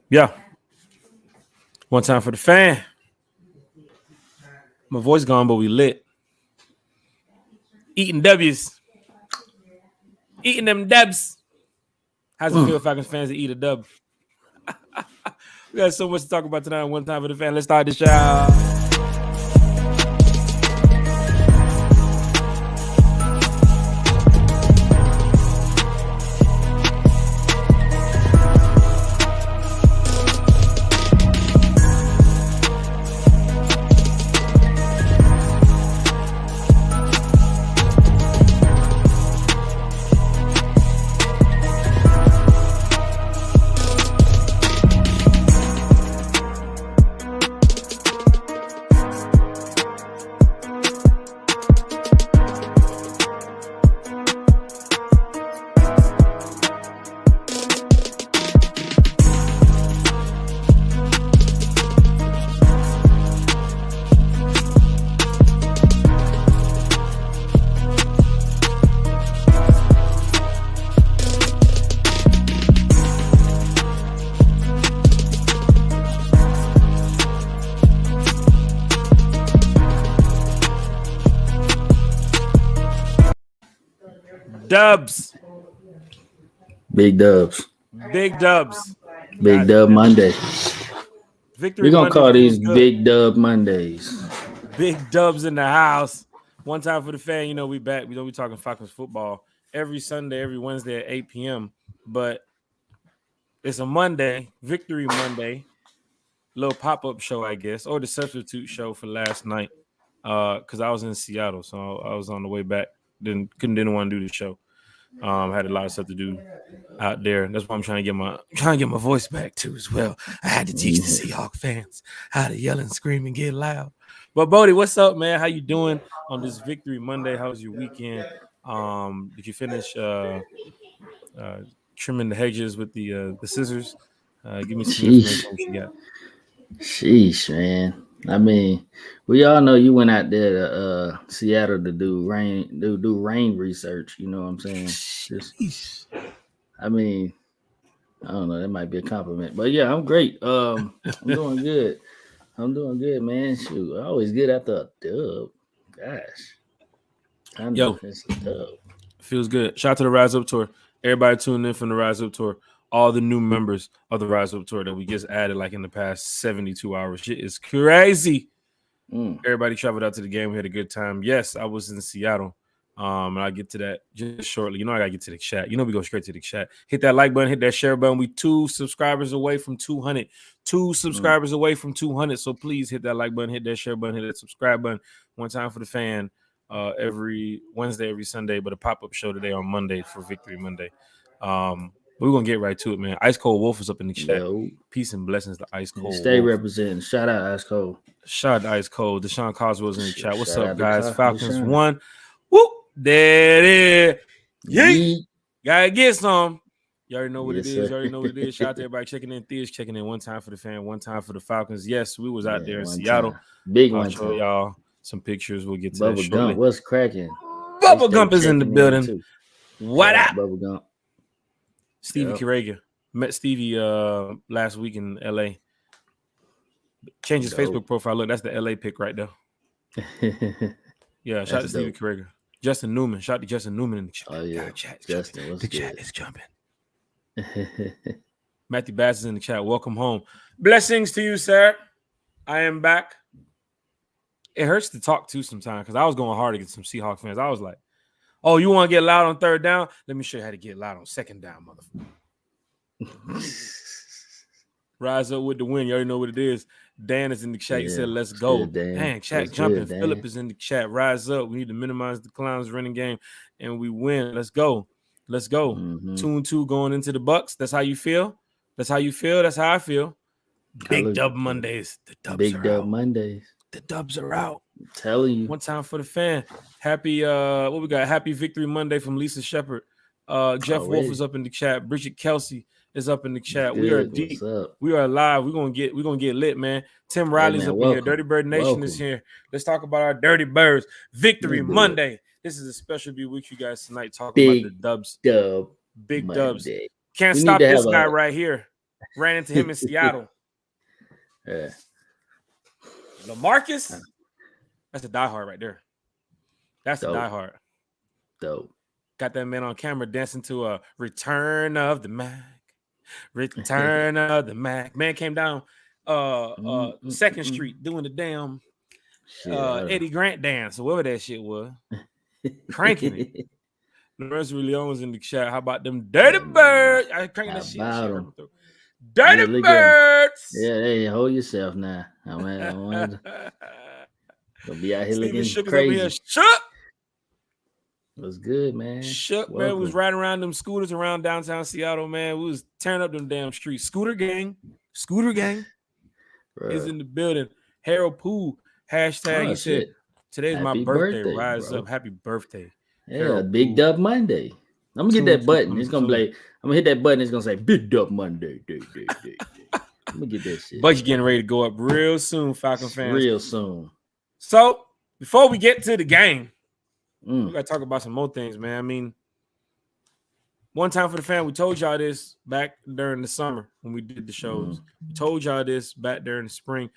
Yeah. One time for the fan. My voice gone, but we lit. Eating W's. Eating them dubs. How's it feel, Falcons fans, to eat a dub? We got so much to talk about tonight on One Time for the Fan. Let's start the show. Dubs. Big dubs. Big dubs. Big dub Monday. Victory We're going to Monday call these feels good. big dub Mondays. Big dubs in the house. One time for the fan. You know, we back. We talking Falcons football every Sunday, every Wednesday at 8 p.m. But it's a Monday, Victory Monday, little pop-up show, I guess, or the substitute show for last night. Because I was in Seattle, so I was on the way back. Didn't want to do the show. Had a lot of stuff to do out there. That's why I'm trying to get my voice back too as well. I had to teach the Seahawks fans how to yell and scream and get loud. But Bodie, what's up, man? How you doing on this Victory Monday? How was your weekend? Did you finish trimming the hedges with the scissors? Give me some information what you got. Sheesh, man. I mean, we all know you went out there to Seattle to do rain research. You know what I'm saying? I mean, I don't know. That might be a compliment, but yeah, I'm great. I'm doing good. I'm doing good, man. Shoot, I always get after a dub. Gosh, Yo, it's a dub. Feels good. Shout out to the Rise Up Tour. Everybody tuning in from the Rise Up Tour. All the new members of the Rise Up Tour that we just added like in the past 72 hours. Shit is crazy. Everybody traveled out to the game. We had a good time. Yes, I was in Seattle. And I'll get to that just shortly. You know, I got to get to the chat. You know, we go straight to the chat. Hit that like button, hit that share button. We 2 subscribers away from 200. 2 subscribers away from 200. So please hit that like button, hit that share button, hit that subscribe button. One time for the fan. Every Wednesday, every Sunday, but a pop-up show today on Monday for Victory Monday. We're gonna get right to it, man. Ice Cold Wolf is up in the chat. Yo. Peace and blessings to Ice Cold. Stay Wolf. representing. Shout out Ice Cold. Shout out to Ice Cold. Deshaun Coswell's in the chat. What's Shout up, out guys? to Falcons Deshaun. won. Whoop! There it is. Yeet. Gotta get some. You already know what it is. You already know what it is. Shout out to everybody checking in. Thea's checking in. One time for the fan, one time for the Falcons. Yes, we was out there in Seattle. Time. Big I'll one. show y'all some pictures. We'll get to Bubba that shortly. Gump, what's cracking? Bubba Gump is in the building. What up? Bubba Gump. Stevie Carrega. Met Stevie last week in LA. Changed his Facebook profile. Look, that's the LA pic right there. Yeah, shout out to Stevie Carrega. Justin Newman. Shout out to Justin Newman in the chat. Oh, yeah. Justin, the chat is jumping. Matthew Bass is in the chat. Welcome home. Blessings to you, sir. I am back. It hurts to talk to sometimes because I was going hard against some Seahawks fans. I was like, oh, you want to get loud on third down? Let me show you how to get loud on second down, motherfucker. Rise up with the win. You already know what it is. Dan is in the chat. He said, let's go. Dang, chat jumping. Philip is in the chat. Rise up. We need to minimize the Clowns running game, and we win. Let's go. Let's go. 2-2 going into the Bucks. That's how you feel? That's how you feel? That's how I feel. Big Dub Mondays. The Dubs Big are Dub out. Mondays. The Dubs are out. I'm telling you. One time for the fan. Happy what we got? Happy Victory Monday from Lisa Shepard. Jeff Wolf is up in the chat. Bridget Kelsey is up in the chat. Good. We are deep. We are live. We're gonna get lit, man. Tim Riley's up in here. Dirty Bird Nation is here. Let's talk about our Dirty Birds. Victory Monday. This is a special be with you guys tonight talking about the Dubs. Big Dubs. Can't stop this guy right here. ran into him in Seattle. Yeah. LaMarcus, that's a diehard right there. That's Dope. a diehard. Dope. Got that man on camera dancing to a Return of the Mac. Return of the Mac. Man came down 2nd Street doing the damn Eddie Grant dance, or whatever that shit was. Cranking it. Lorenzo Leon was in the chat. How about them dirty birds? I cranking that shit. Dirty birds. Yeah, hey, hold yourself now. I mean, gonna be out here looking crazy. Shook. What's good, man? Shook, man. We was riding around them scooters around downtown Seattle, man. We was tearing up them damn streets. Scooter gang is in the building. Harold Pooh, hashtag. He said, today's my birthday. Rise up. Happy birthday. Yeah, Harold Big Dub Monday. I'm gonna get that button. It's gonna be like, I'm gonna hit that button. It's gonna say Big Dub Monday. I'm gonna get that shit. But you're getting ready to go up real soon, Falcon fans. Real soon. So before we get to the game, we gotta talk about some more things, man. I mean, one time for the fan, we told y'all this back during the summer when we did the shows. We told y'all this back during the spring.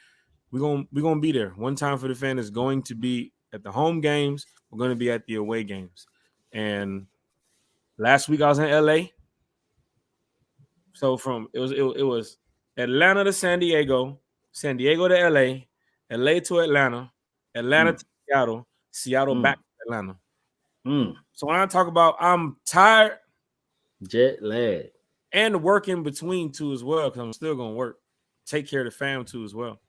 We're gonna be there. One time for the fan is going to be at the home games. We're going to be at the away games. And last week I was in LA. So it was Atlanta to San Diego to LA, LA to Atlanta, Atlanta to Seattle, Seattle back to Atlanta. So when I talk about I'm tired, jet lag, and working between two as well, because I'm still gonna work, take care of the fam too as well.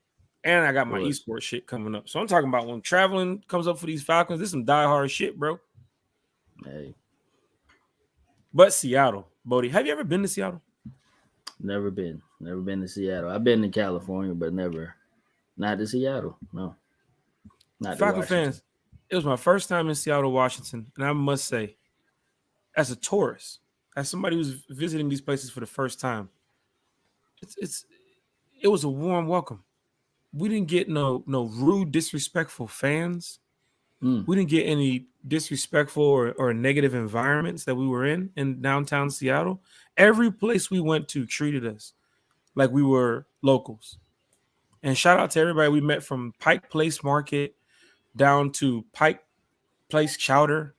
And I got my esports shit coming up. So I'm talking about when traveling comes up for these Falcons, this is some diehard shit, bro. Hey. But Seattle, Bodie, have you ever been to Seattle? Never been. Never been to Seattle. I've been to California, but not to Seattle. No. Not Falcon fans, it was my first time in Seattle, Washington. And I must say, as a tourist, as somebody who's visiting these places for the first time, it was a warm welcome. We didn't get no rude, disrespectful fans. We didn't get any disrespectful or negative environments that we were in downtown Seattle. Every place we went to treated us like we were locals. And shout out to everybody we met from Pike Place Market down to Pike Place Chowder,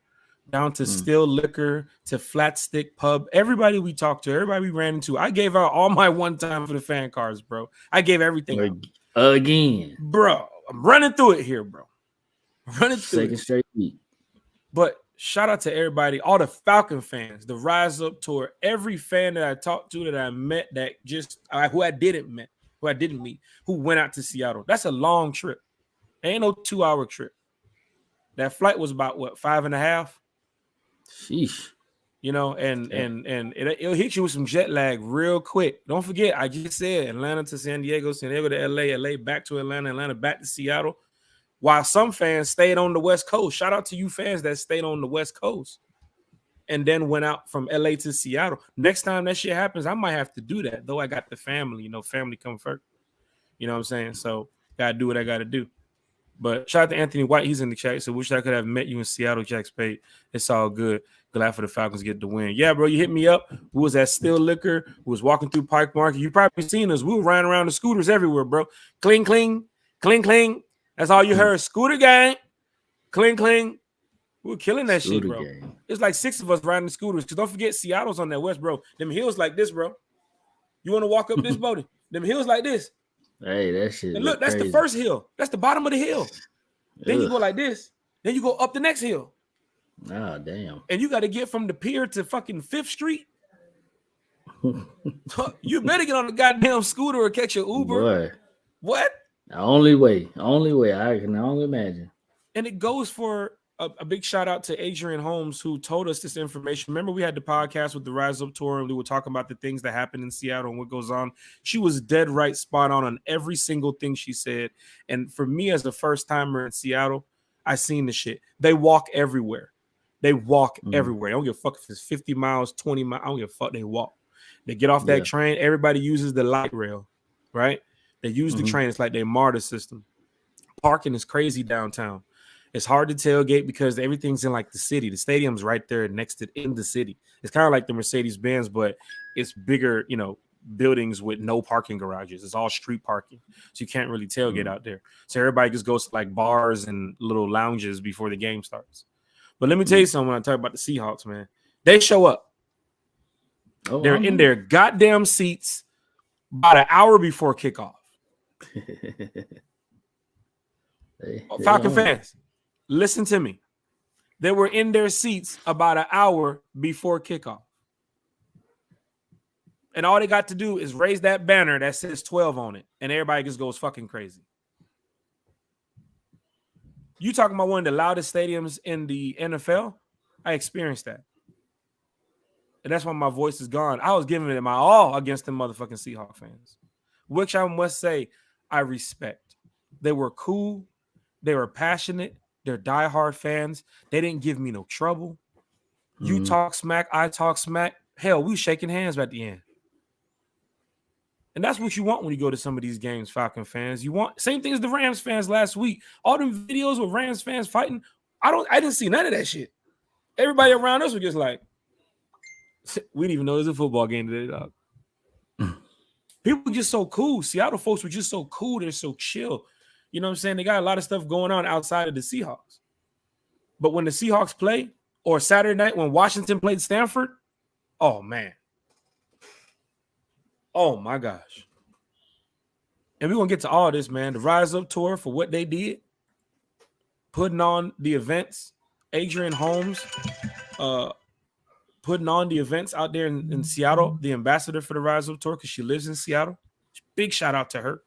down to Still Liquor, to Flat Stick Pub. Everybody we talked to, everybody we ran into. I gave out all my one time for the fan cards, bro. I gave everything out. Again. Bro, I'm running through it here, bro. Running through Second straight week. But shout out to everybody, all the Falcon fans, the Rise Up Tour, every fan that I talked to, that I met, that who I didn't meet, who went out to Seattle. That's a long trip. Ain't no 2-hour trip. That flight was about 5.5. Sheesh. You know, and it'll hit you with some jet lag real quick. Don't forget, I just said Atlanta to San Diego to LA, LA back to Atlanta, Atlanta back to Seattle. While some fans stayed on the West Coast. Shout out to you fans that stayed on the West Coast and then went out from LA to Seattle. Next time that shit happens, I might have to do that. Though I got the family, family come first. You know what I'm saying? So gotta do what I gotta do. But shout out to Anthony White. He's in the chat. So wish I could have met you in Seattle, Jack Spade. It's all good. Glad for the Falcons get the win. Yeah, bro, you hit me up. We was at Still Liquor. We was walking through Pike Market. You probably seen us. We were riding around the scooters everywhere, bro. Cling, cling, cling, cling. That's all you heard. Scooter gang. Cling, cling. We were killing that shit, bro. Gang. It's like 6 of us riding the scooters. Because don't forget, Seattle's on that west, bro. Them hills like this, bro. You want to walk up this boating? Them hills like this. Hey, that shit. And look, that's crazy. The first hill. That's the bottom of the hill. Then you go like this. Then you go up the next hill. Oh, damn. And you got to get from the pier to fucking 5th Street. You better get on the goddamn scooter or catch your Uber. Boy. What? The only way. I can only imagine. And it goes for a big shout out to Adrian Holmes, who told us this information. Remember, we had the podcast with the Rise Up Tour, and we were talking about the things that happen in Seattle and what goes on. She was dead right, spot on every single thing she said. And for me, as a first timer in Seattle, I seen the shit. They walk everywhere. Everywhere. I don't give a fuck if it's 50 miles, 20 miles. I don't give a fuck. They walk. They get off that train. Everybody uses the light rail, right? They use the train. It's like their MARTA system. Parking is crazy downtown. It's hard to tailgate because everything's in like the city. The stadium's right there next to in the city. It's kind of like the Mercedes-Benz, but it's bigger, buildings with no parking garages. It's all street parking, so you can't really tailgate out there. So everybody just goes to like bars and little lounges before the game starts. But let me tell you something. When I talk about the Seahawks, man, they show up. They're in their goddamn seats about an hour before kickoff. Falcon fans, listen to me. They were in their seats about an hour before kickoff. And all they got to do is raise that banner that says 12 on it, and everybody just goes fucking crazy. You talking about one of the loudest stadiums in the NFL? I experienced that. And that's why my voice is gone. I was giving it my all against the motherfucking Seahawks fans, which I must say I respect. They were cool. They were passionate. They're diehard fans. They didn't give me no trouble. You talk smack, I talk smack. Hell, we shaking hands at the end. And that's what you want when you go to some of these games, Falcon fans. You want same thing as the Rams fans last week. All them videos with Rams fans fighting. I didn't see none of that shit. Everybody around us was just like, we didn't even know it was a football game today, dog. People were just so cool. Seattle folks were just so cool. They're so chill. You know what I'm saying? They got a lot of stuff going on outside of the Seahawks. But when the Seahawks play, or Saturday night when Washington played Stanford, oh, man. Oh, my gosh. And we're going to get to all this, man. The Rise Up Tour for what they did, putting on the events. Adrian Holmes putting on the events out there in Seattle, the ambassador for the Rise Up Tour, because she lives in Seattle. Big shout out to her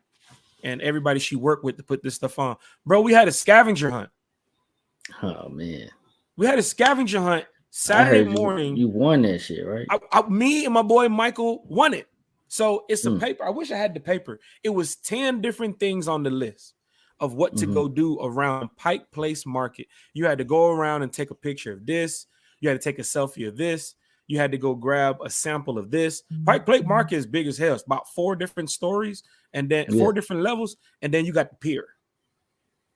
and everybody she worked with to put this stuff on. Bro, we had a scavenger hunt. Oh, man. We had a scavenger hunt Saturday morning. You won that shit, right? Me and my boy Michael won it. So it's a paper. I wish I had the paper. It was 10 different things on the list of what to go do around Pike Place Market. You had to go around and take a picture of this. You had to take a selfie of this. You had to go grab a sample of this. Pike Place Market is big as hell. It's about 4 different stories and then 4 different levels. And then you got the pier.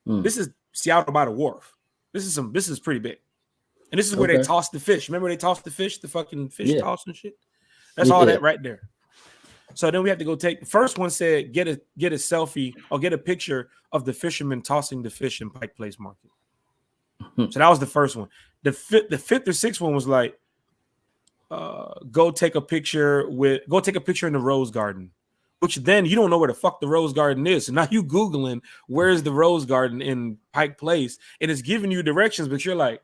This is Seattle by the wharf. This is pretty big. And this is where they toss the fish. Remember they tossed the fish, the fucking fish toss and shit? That's all that right there. So then we have to go take, the first one said, get a selfie or get a picture of the fisherman tossing the fish in Pike Place Market. So that was the first one. The fifth or sixth one was like, go take a picture in the Rose Garden, which then you don't know where the fuck the Rose Garden is. So now you Googling, where's the Rose Garden in Pike Place? And it's giving you directions, but you're like,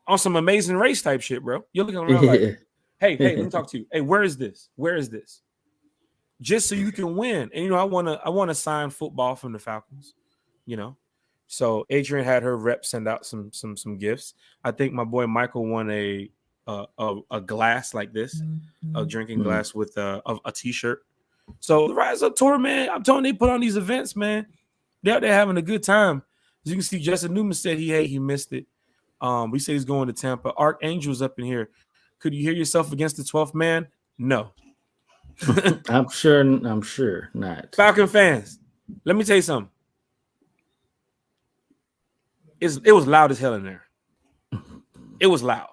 on some Amazing Race type shit, bro. You're looking around like, hey, let me talk to you. Hey, where is this? Where is this? Just so you can win. And, I want to sign football from the Falcons, So Adrian had her rep send out some gifts. I think my boy Michael won a glass like this, a drinking glass with a T-shirt. So the Rise Up Tour, man, I'm telling you, they put on these events, man. They're out there having a good time. As you can see, Justin Newman said he missed it. We say he's going to Tampa. Archangel's up in here. Could you hear yourself against the 12th man? No. I'm sure not. Falcon fans, let me tell you something. It was loud as hell in there. It was loud.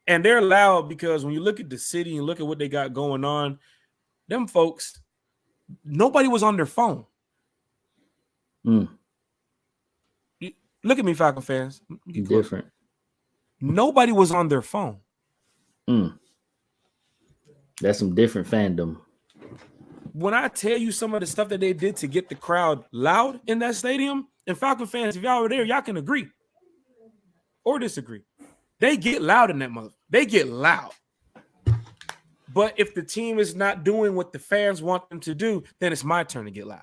And they're loud because when you look at the city and look at what they got going on, them folks, nobody was on their phone. Look at me, Falcon fans. Different. Nobody was on their phone. That's some different fandom. When I tell you some of the stuff that they did to get the crowd loud in that stadium, and Falcon fans, if y'all were there, y'all can agree or disagree. They get loud in that mother. They get loud. But if the team is not doing what the fans want them to do, then it's my turn to get loud.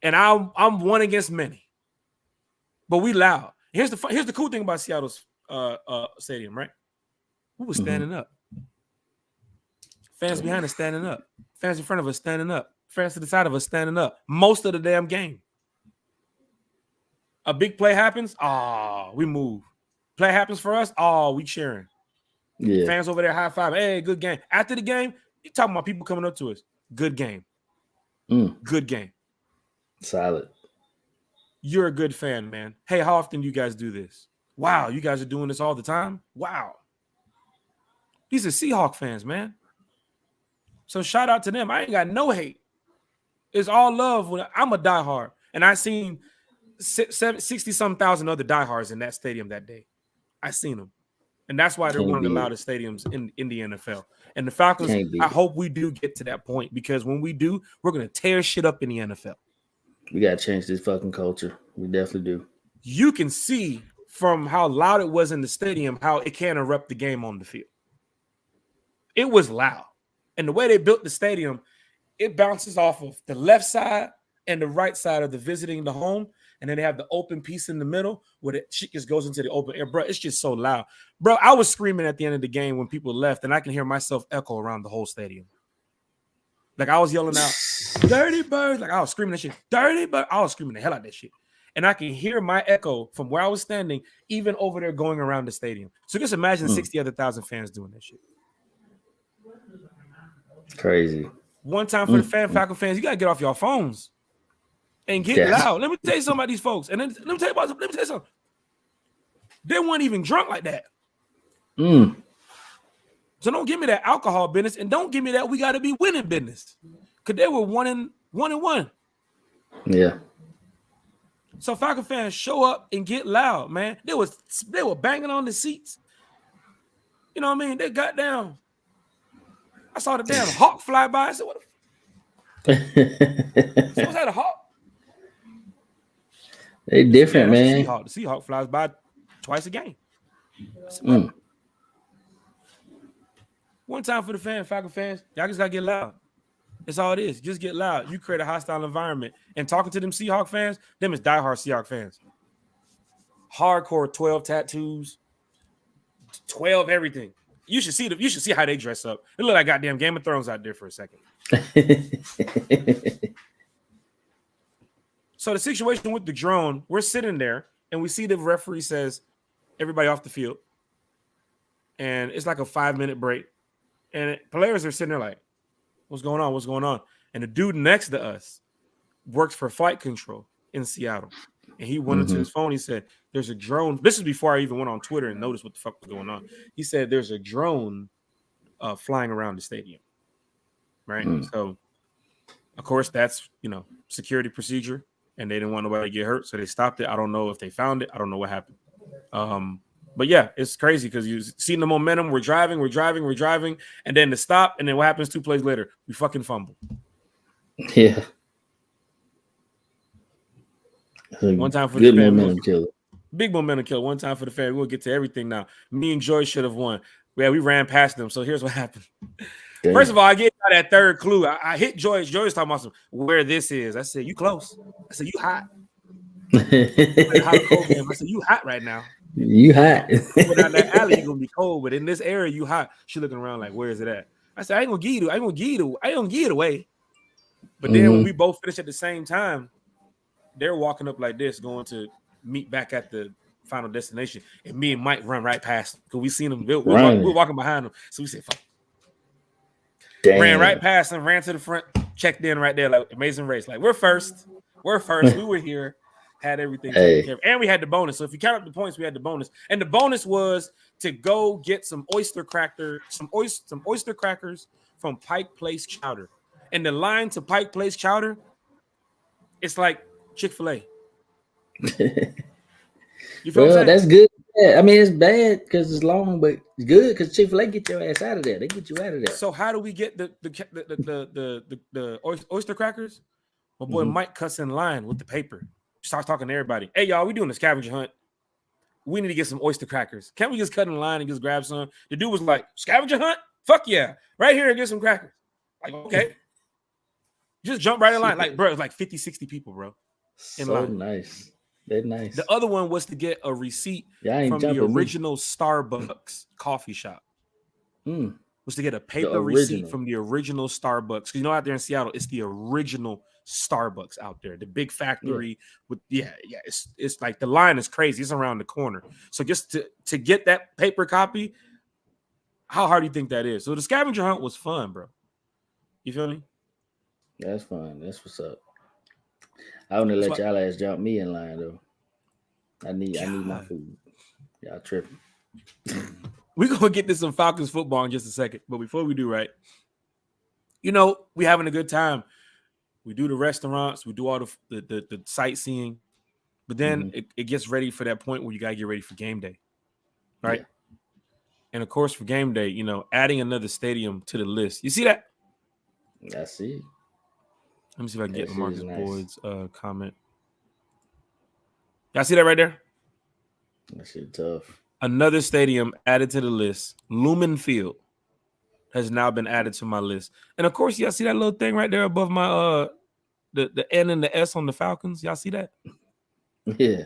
And I'm one against many. But we loud. Here's the cool thing about Seattle's stadium, right? We were standing up. Fans behind us standing up. Fans in front of us standing up. Fans to the side of us standing up. Most of the damn game. A big play happens. We move. Play happens for us. We cheering. Yeah. Fans over there high five. Hey, good game. After the game, you talking about people coming up to us. Good game. Good game. Solid. You're a good fan, man. Hey, how often do you guys do this? Wow, you guys are doing this all the time? Wow. These are Seahawk fans, man. So shout out to them. I ain't got no hate. It's all love. When I'm a diehard, and I seen 60-some thousand other diehards in that stadium that day. I seen them, and that's why they're one of the loudest stadiums in the NFL. And the Falcons, I hope we do get to that point, because when we do, we're gonna tear shit up in the NFL. We gotta change this fucking culture. We definitely do. You can see from how loud it was in the stadium how it can erupt the game on the field. It was loud, and the way they built the stadium, it bounces off of the left side and the right side of the visiting the home. And then they have the open piece in the middle where the shit just goes into the open air. Bro, it's just so loud. Bro, I was screaming at the end of the game when people left, and I can hear myself echo around the whole stadium. Like, I was yelling out, "Dirty Birds." Like, I was screaming that shit, "Dirty Birds." I was screaming the hell out of that shit. And I can hear my echo from where I was standing, even over there going around the stadium. So just imagine 60 other thousand fans doing that shit. Crazy. One time for the Falcon fans, you got to get off your phones and get loud. Let me tell you something about these folks. And then let me tell you something. They weren't even drunk like that. So don't give me that alcohol business, and don't give me that we got to be winning business. Because they were 1-1. Yeah. So Falcon fans, show up and get loud, man. They were banging on the seats. You know what I mean? They got down. I saw the damn hawk fly by. I said, what the so was that a hawk? They different, man. The Seahawk flies by twice a game. Said, one time for the Falcon fans, y'all just gotta get loud. That's all it is. Just get loud. You create a hostile environment. And talking to them Seahawk fans, them is diehard Seahawk fans. Hardcore 12 tattoos, 12 everything. You should see how they dress up. It look like goddamn Game of Thrones out there for a second. So the situation with the drone, we're sitting there and we see the referee says everybody off the field. And it's like a 5-minute break. And players are sitting there like, what's going on? What's going on? And the dude next to us works for flight control in Seattle. And he went into his phone. He said, there's a drone. This is before I even went on Twitter and noticed what the fuck was going on. He said, there's a drone flying around the stadium. Right. So, of course, that's, security procedure. And they didn't want nobody to get hurt. So they stopped it. I don't know if they found it. I don't know what happened. But yeah, it's crazy because you see the momentum. We're driving. And then the stop. And then what happens 2 plays later? We fucking fumble. Yeah. One time for the fan. Momentum killer. Big momentum killer. One time for the fan. We'll get to everything now. Me and Joy should have won. Yeah, we ran past them. So here's what happened. Damn. First of all, I gave out that third clue. I hit Joy. Joy's talking about where this is. I said, you close. I said, you hot. I said, you hot right now. You hot. Down that alley, you're gonna be cold, but in this area, you hot. She looking around like, where is it at? I said, I ain't gonna give it away. But then when we both finish at the same time, they're walking up like this, going to meet back at the final destination, and me and Mike run right past them because we seen them. We're walking behind them, so we said, "Fuck." Damn. Ran right past them, ran to the front, checked in right there, like Amazing Race. Like we're first. We were here. Had everything taken care of. And we had the bonus. So if you count up the points, we had the bonus. And the bonus was to go get some oyster crackers from Pike Place Chowder. And the line to Pike Place Chowder, it's like Chick-fil-A. You feel well, that's good. Yeah, I mean, it's bad because it's long, but it's good because Chick-fil-A get your ass out of there. They get you out of there. So how do we get the oyster crackers? My boy Mike cuts in line with the paper. Starts talking to everybody. Hey, y'all, we doing a scavenger hunt. We need to get some oyster crackers. Can't we just cut in line and just grab some? The dude was like, scavenger hunt? Fuck yeah. Right here and get some crackers. Like, okay. Just jump right in line. Like, bro, it was like 50, 60 people, bro. In line. Nice. They're nice. The other one was to get a receipt from the original Starbucks coffee shop. Was to get a paper receipt from the original Starbucks. Because out there in Seattle, it's the original Starbucks out there, the big factory with it's like the line is crazy. It's around the corner. So just to get that paper copy, how hard do you think that is? So the scavenger hunt was fun, bro. You feel me? That's fun. That's what's up. I want to let y'all ass jump me in line though. I need my food. Y'all tripping. We're gonna get to some Falcons football in just a second, but before we do, right? we having a good time. We do the restaurants, we do all the sightseeing, but then it gets ready for that point where you gotta get ready for game day, right? Yeah. And of course, for game day, adding another stadium to the list. You see that? I see. Let me see if I can get That shit is Marcus nice. Boyd's comment. Y'all see that right there? That shit tough. Another stadium added to the list. Lumen Field has now been added to my list. And of course, y'all see that little thing right there above my the N and the S on the Falcons? Y'all see that? Yeah.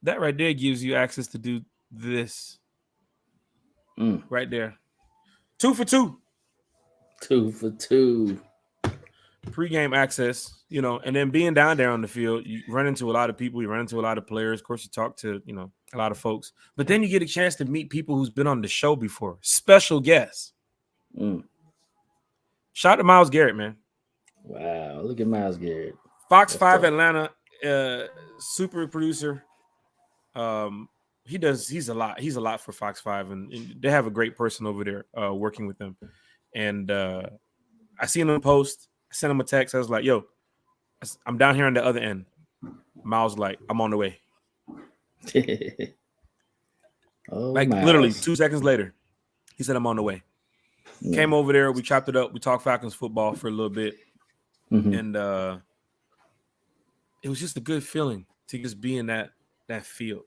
That right there gives you access to do this. Right there. 2 for 2. 2 for 2. Pre-game access, and then being down there on the field, you run into a lot of people, you run into a lot of players. Of course, you talk to, a lot of folks. But then you get a chance to meet people who's been on the show before. Special guests. Shout out to Myles Garrett, man. Wow, look at Myles Garrett. Fox 5 Atlanta, super producer. He's a lot for Fox 5, and they have a great person over there working with them. And I seen him post, I sent him a text. I was like, yo, I'm down here on the other end. Myles like, I'm on the way. Literally 2 seconds later, he said, I'm on the way. Yeah. Came over there, we chopped it up, we talked Falcons football for a little bit. And it was just a good feeling to just be in that field,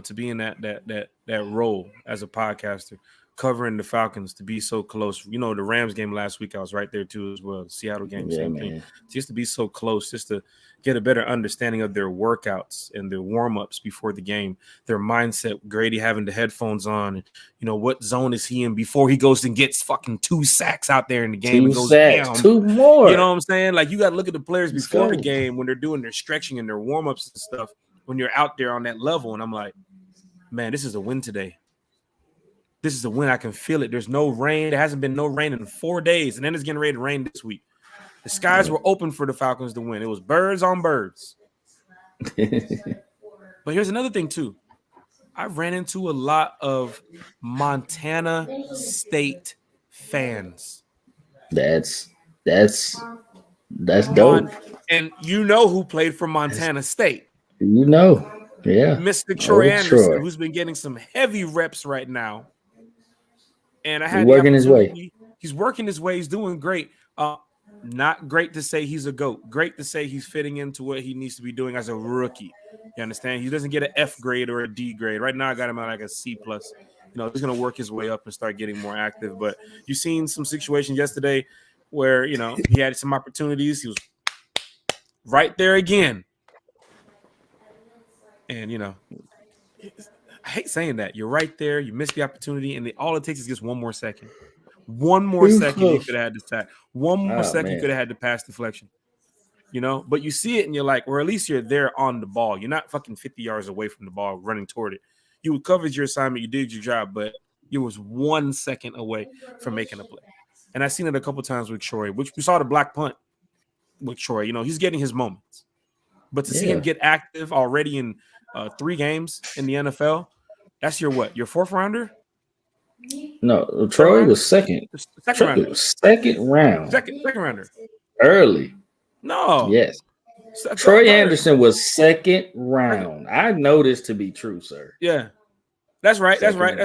to be in that role as a podcaster, covering the Falcons, to be so close. The Rams game last week, I was right there too as well. The Seattle game, same thing. Just to be so close, just to get a better understanding of their workouts and their warm-ups before the game, their mindset, Grady having the headphones on, and what zone is he in before he goes and gets fucking 2 sacks out there in the game. 2 sacks, 2 more. You know what I'm saying? Like, you got to look at the players before the game when they're doing their stretching and their warm-ups and stuff when you're out there on that level. And I'm like, man, this is a win today. This is a win. I can feel it. There's no rain. There hasn't been no rain in 4 days, and then it's getting ready to rain this week. The skies were open for the Falcons to win. It was birds on birds. But here's another thing, too. I ran into a lot of Montana State fans. That's dope. And you know who played for Montana State. Yeah. Mr. Troy Anderson, who's been getting some heavy reps right now. And I had working his way. He's working his way. He's doing great. Not great to say he's a GOAT. Great to say he's fitting into what he needs to be doing as a rookie. You understand? He doesn't get an F grade or a D grade. Right now, I got him at like a C+. He's going to work his way up and start getting more active. But you've seen some situations yesterday where, he had some opportunities. He was right there again. And, I hate saying that. You're right there. You missed the opportunity. And all it takes is just one more second. One more second, you could have had the sack. One more second, you could have had the pass deflection. But you see it and you're like, or at least you're there on the ball. You're not fucking 50 yards away from the ball running toward it. You covered your assignment. You did your job, but you was 1 second away from making a play. And I've seen it a couple times with Troy, which we saw the black punt with Troy. He's getting his moments. But to see him get active already in 3 games in the NFL, that's your what? Your 4th rounder? No, Troy was second. Second rounder. Second round. Second rounder. Early. No. Yes. Troy Anderson was second round. I know this to be true, sir. Yeah. That's right. That's right.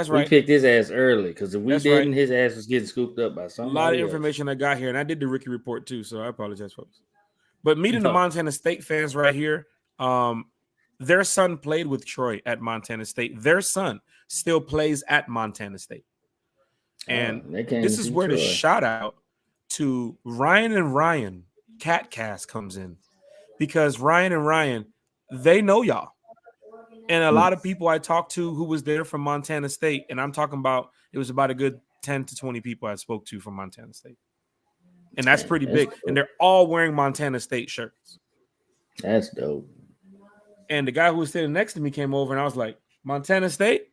We picked his ass early because if we didn't, his ass was getting scooped up by somebody. A lot of information I got here, and I did the rookie report too, so I apologize, folks. But meeting the Montana State fans right here, their son played with Troy at Montana State. Their son still plays at Montana State. And this is where the shout out to Ryan and Ryan Catcast comes in, because Ryan and Ryan, they know y'all. And a lot of people I talked to who was there from Montana State, and I'm talking about, it was about a good 10 to 20 people I spoke to from Montana State. And that's pretty big. Dope. And they're all wearing Montana State shirts. That's dope. And the guy who was sitting next to me came over, and I was like, Montana State?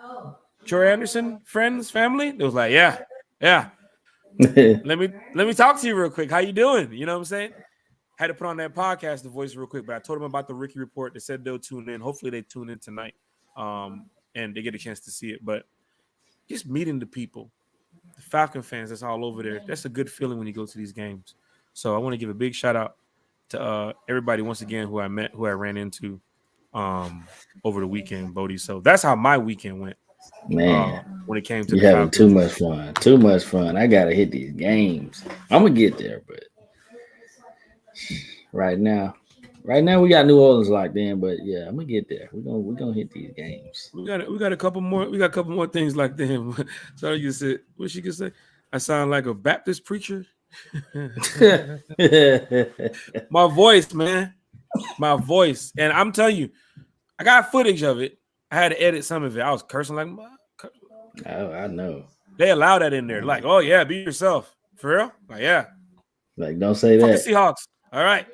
Oh. Troy Anderson, friends, family? It was like, yeah. let me talk to you real quick. How you doing? You know what I'm saying? Had to put on that podcast, The Voice, real quick, but I told them about the Ricky report. They said they'll tune in. Hopefully they tune in tonight, and they get a chance to see it. But just meeting the people the Falcon fans that's all over there. That's a good feeling when you go to these games. So I want to give a big shout out to everybody once again who I met, who I ran into over the weekend, Bodie. So that's how my weekend went. Man, When it came to the you having too Falcons. much fun. Too much fun. I gotta hit these games. I'm gonna get there, but right now, we got New Orleans locked in. But yeah, I'm gonna get there. We're gonna hit these games. We got a couple more. We got a couple more things like them. So you said what she could say. I sound like a Baptist preacher. My voice, man. My voice. And I'm telling you, I got footage of it. I had to edit some of it. I was cursing like Oh, I know. they allow that in there. Like, oh yeah, be yourself. For real? Like, yeah. Like, don't say Fuck that. the Seahawks. All right.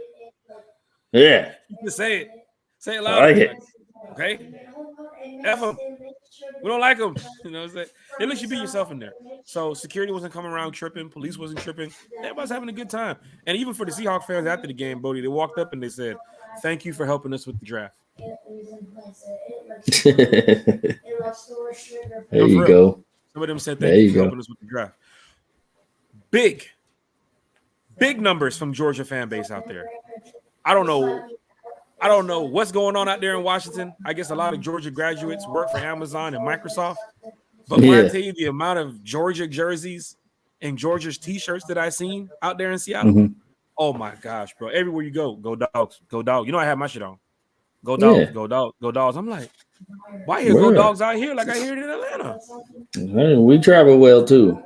Yeah. You can say it. Say it I louder. like it. Like, okay. F them. We don't like them. You know what I'm saying? At least you be yourself in there. So security wasn't coming around tripping. Police wasn't tripping. Everybody's having a good time. And even for the Seahawks fans after the game, Bodie, they walked up and they said, "Thank you for helping us with the draft." There you go. Some of them said, "Thank you for helping us with the draft." Big numbers from Georgia fan base out there. I don't know what's going on out there in Washington. I guess a lot of Georgia graduates work for Amazon and Microsoft. But when I tell you the amount of Georgia jerseys and Georgia's T-shirts that I seen out there in Seattle, oh my gosh, bro! Everywhere you go Dogs, go Dogs. You know I have my shit on. Go Dogs, go Dogs, go Dogs. I'm like, why here go Dogs out here like I hear it in Atlanta? Hey, we travel well too.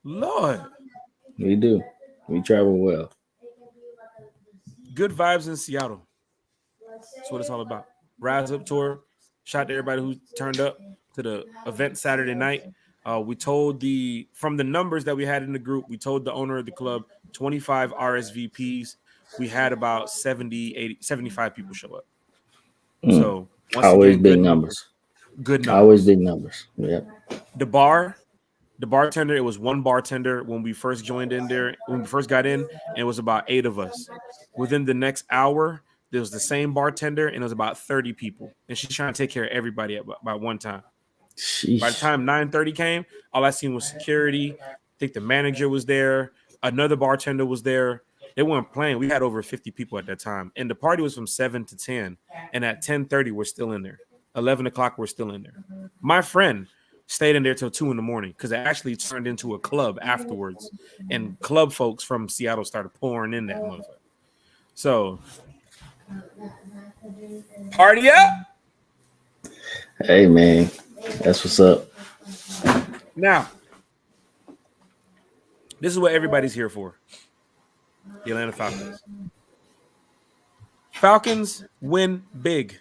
Lord, we do. We travel well. Good vibes in Seattle. That's what it's all about. Rise Up Tour. Shout out to everybody who turned up to the event Saturday night. We told from the numbers that we had in the group, we told the owner of the club 25 RSVPs. We had about 70, 80, 75 people show up. So once always again, big numbers. Good numbers. Always big numbers. Yeah. The bartender, it was one bartender when we first joined in there, when we first got in, and it was about 8 of us. Within the next hour, there was the same bartender, and it was about 30 people. And she's trying to take care of everybody by one time. Sheesh. By the time 9:30 came, all I seen was security. I think the manager was there. Another bartender was there. They weren't playing. We had over 50 people at that time. And the party was from 7 to 10. And at 10:30, we're still in there. 11 o'clock, we're still in there. My friend stayed in there till 2 a.m. because it actually turned into a club afterwards. And club folks from Seattle started pouring in that motherfucker. So, party up. Hey, man. That's what's up. Now, this is what everybody's here for. The Atlanta Falcons. Falcons win big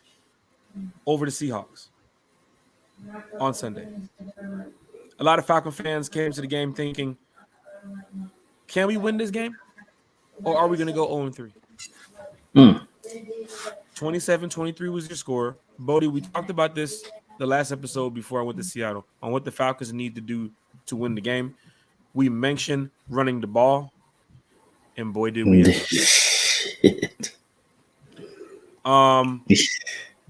over the Seahawks on Sunday. A lot of Falcon fans came to the game thinking, can we win this game? Or are we going to go 0-3? 27-23 was your score. Bodie, we talked about this the last episode before I went to Seattle on what the Falcons need to do to win the game. We mentioned running the ball, and boy, did we.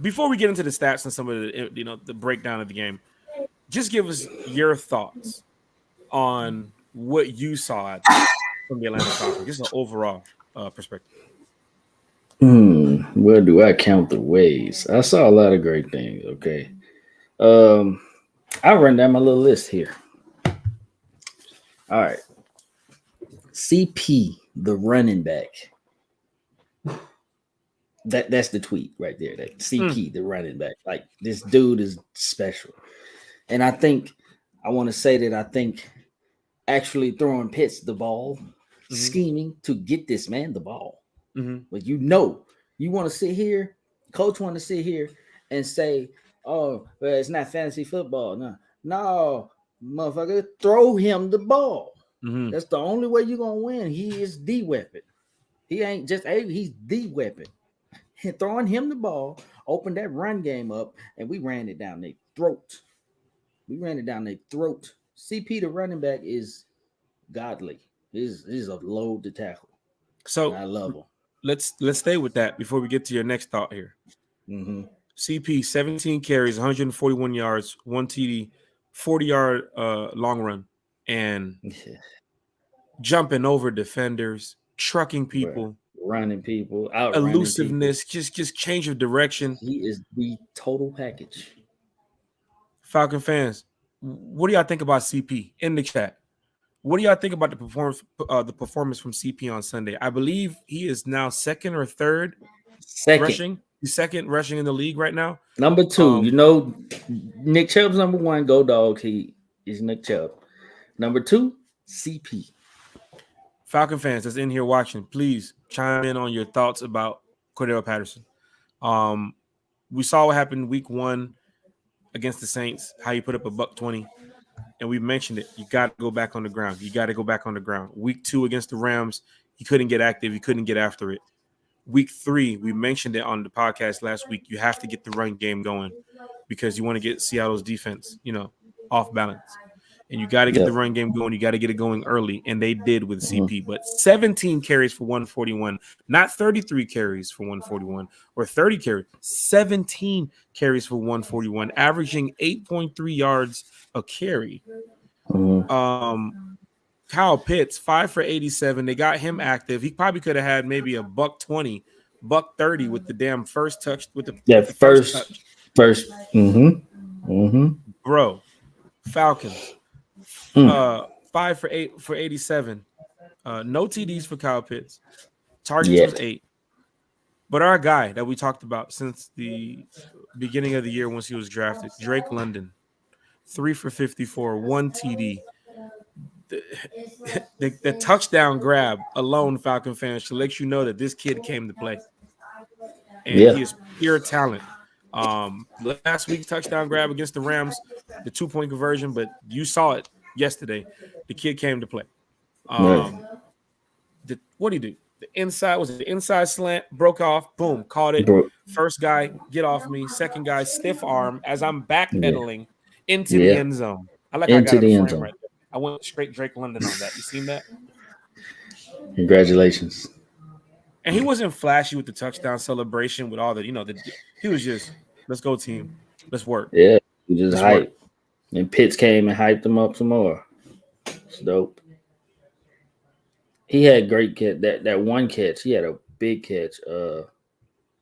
Before we get into the stats and some of the breakdown of the game, just give us your thoughts on what you saw from the Atlanta Falcons, just an overall perspective. Where do I count the ways? I saw a lot of great things. Okay. I'll run down my little list here. All right. CP, the running back. That's the tweet right there. That CP, the running back. Like, this dude is special. And I want to say that I think actually throwing Pitts the ball, scheming to get this man the ball. But you want to sit here, coach want to sit here and say, oh, well, it's not fantasy football. No, motherfucker, throw him the ball. That's the only way you're going to win. He is the weapon. He ain't just he's the weapon. Throwing him the ball, opened that run game up, and we ran it down their throat. CP, the running back, is godly. He's a load to tackle. So I love him. Let's stay with that before we get to your next thought here. CP, 17 carries, 141 yards, 1 TD, 40-yard long run and jumping over defenders, trucking people, running people, outrunning people. elusiveness, just change of direction. He is the total package. Falcon fans, what do y'all think about CP in the chat? What do y'all think about the performance from CP on Sunday? I believe he is now second or third rushing. He's second rushing in the league right now. Number 2, Nick Chubb's number 1. Go dog. He is Nick Chubb. Number 2, CP. Falcon fans that's in here watching, please chime in on your thoughts about Cordell Patterson. We saw what happened week 1 against the Saints, how he put up a $120. And we mentioned it. You got to go back on the ground. You got to go back on the ground. Week 2 against the Rams, he couldn't get active. He couldn't get after it. Week 3, we mentioned it on the podcast last week. You have to get the run game going because you want to get Seattle's defense, off balance. And you got to get the run game going. You got to get it going early. And they did with CP. But 17 carries for 141, not 33 carries for 141 or 30 carries, 17 carries for 141, averaging 8.3 yards a carry. Kyle Pitts, 5 for 87. They got him active. He probably could have had maybe a $120, $130 with the damn first touch. With the first touch. Bro, Falcons. 5 for 87. No TDs for Kyle Pitts. Targets was 8. But our guy that we talked about since the beginning of the year once he was drafted, Drake London, 3 for 54, 1 TD. The touchdown grab alone, Falcon fans, should let you know that this kid came to play. And he is pure talent. Last week's touchdown grab against the Rams, the 2-point conversion, but you saw it yesterday. The kid came to play. What did he do? The inside slant, broke off, boom, caught it. First guy, get off me. Second guy, stiff arm as I'm backpedaling into the end zone. I like how I got a frame right there. I went straight Drake London on that. You seen that? Congratulations. And he wasn't flashy with the touchdown celebration with all the, he was just, let's go team. Let's work. Yeah, he just hyped. And Pitts came and hyped him up some more. It's dope. He had great catch. That one catch, he had a big catch.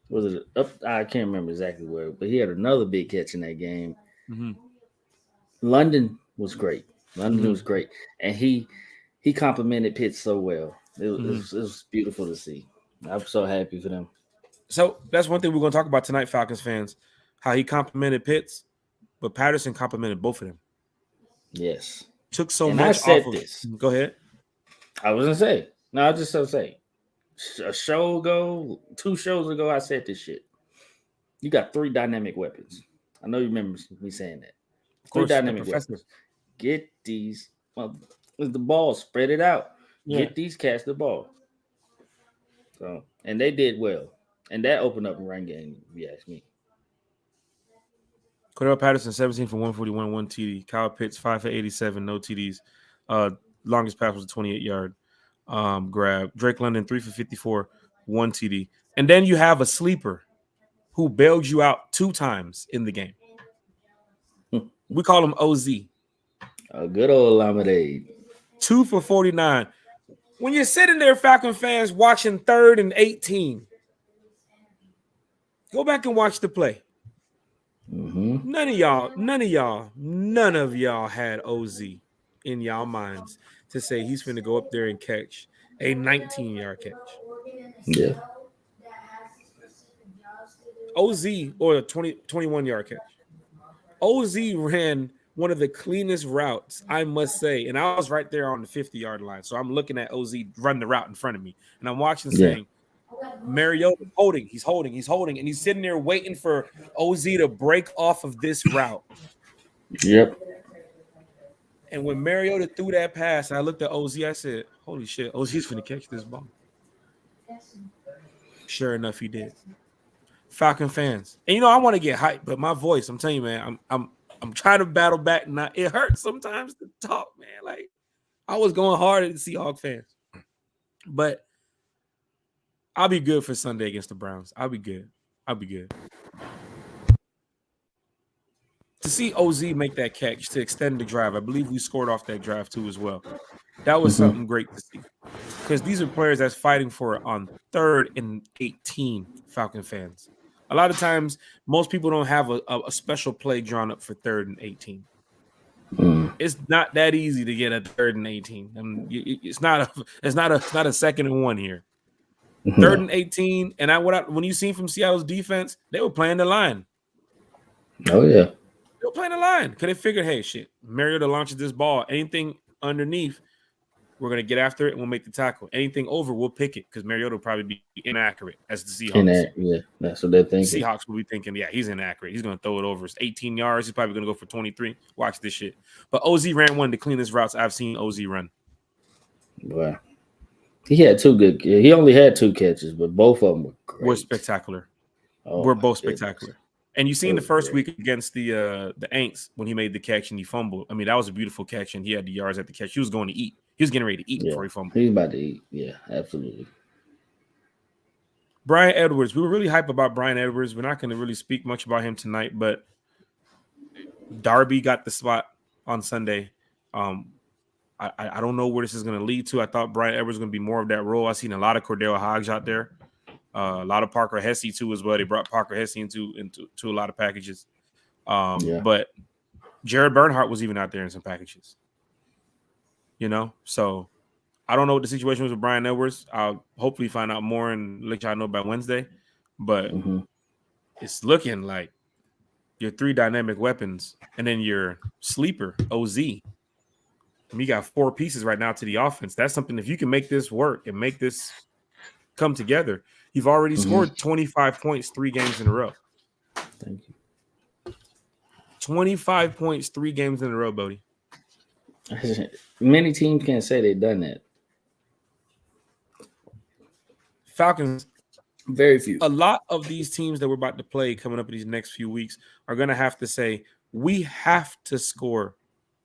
Was it up? I can't remember exactly where, but he had another big catch in that game. London was great. Was great, and he complimented Pitts so well. It was beautiful to see. I'm so happy for them. So that's one thing we're going to talk about tonight, Falcons fans, how he complimented Pitts, but Patterson complimented both of them. Yes. Took so much off of this. Go ahead. I was going to say. No, I just say. A show ago, 2 shows ago, I said this shit. You got 3 dynamic weapons. I know you remember me saying that. Of course, 3 dynamic weapons. Get these. With the ball, spread it out. Yeah. Get these cats the ball. So, and they did well. And that opened up the run game, if you ask me. Cordell Patterson, 17 for 141, 1 TD. Kyle Pitts, 5 for 87, no TDs. Longest pass was a 28-yard grab. Drake London, 3 for 54, 1 TD. And then you have a sleeper who bailed you out 2 times in the game. We call him OZ. A good old lemonade. 2 for 49. When you're sitting there, Falcon fans, watching 3rd and 18, go back and watch the play. None of y'all had OZ in y'all minds to say he's going to go up there and catch a 19-yard catch. Yeah. OZ or a 21-yard catch. OZ ran one of the cleanest routes, I must say. And I was right there on the 50-yard line. So I'm looking at OZ run the route in front of me. And I'm watching saying, Mariota holding. He's holding. And he's sitting there waiting for OZ to break off of this route. Yep. And when Mariota threw that pass, I looked at OZ. I said, holy shit, OZ's going to catch this ball. Sure enough, he did. Falcon fans. And, I want to get hyped, but my voice, I'm telling you, man, I'm trying to battle back. And it hurts sometimes to talk, man. Like, I was going hard at the Seahawks fans. But I'll be good for Sunday against the Browns. I'll be good. To see OZ make that catch to extend the drive, I believe we scored off that drive too as well. That was something great to see. Because these are players that's fighting for it on 3rd and 18, Falcon fans. A lot of times, most people don't have a special play drawn up for 3rd and 18. It's not that easy to get a 3rd and 18. I mean, it's not a 2nd and 1 here. 3rd and 18, and when you seen from Seattle's defense, they were playing the line. Oh yeah, they were playing the line because they figured, hey, shit, Mariota launches this ball, anything underneath, we're going to get after it and we'll make the tackle. Anything over, we'll pick it because Mariota will probably be inaccurate as the Seahawks. Yeah, that's what they're thinking. Seahawks will be thinking, yeah, he's inaccurate. He's going to throw it over. It's 18 yards. He's probably going to go for 23. Watch this shit. But OZ ran one of the cleanest routes I've seen OZ run. Wow. He had 2 good. He only had 2 catches, but both of them were great. We're spectacular. We're both spectacular. And you seen the first week against the Aints when he made the catch and he fumbled. I mean, that was a beautiful catch, and he had the yards at the catch. He was going to eat. He was getting ready to eat before he fumbled. He's about to eat. Yeah, absolutely. Bryan Edwards. We were really hyped about Bryan Edwards. We're not going to really speak much about him tonight, but Darby got the spot on Sunday. I don't know where this is going to lead to. I thought Bryan Edwards was going to be more of that role. I've seen a lot of Cordell Hodge out there. A lot of Parker Hesse too as well. They brought Parker Hesse into a lot of packages. But Jared Bernhardt was even out there in some packages. So I don't know what the situation was with Bryan Edwards. I'll hopefully find out more and let y'all know by Wednesday. But it's looking like your 3 dynamic weapons and then your sleeper, OZ. You got 4 pieces right now to the offense. That's something, if you can make this work and make this come together, you've already scored 25 points 3 games in a row. Thank you. 25 points 3 games in a row, Bodie. Many teams can't say they've done that. Falcons, very few. A lot of these teams that we're about to play coming up in these next few weeks are going to have to say, we have to score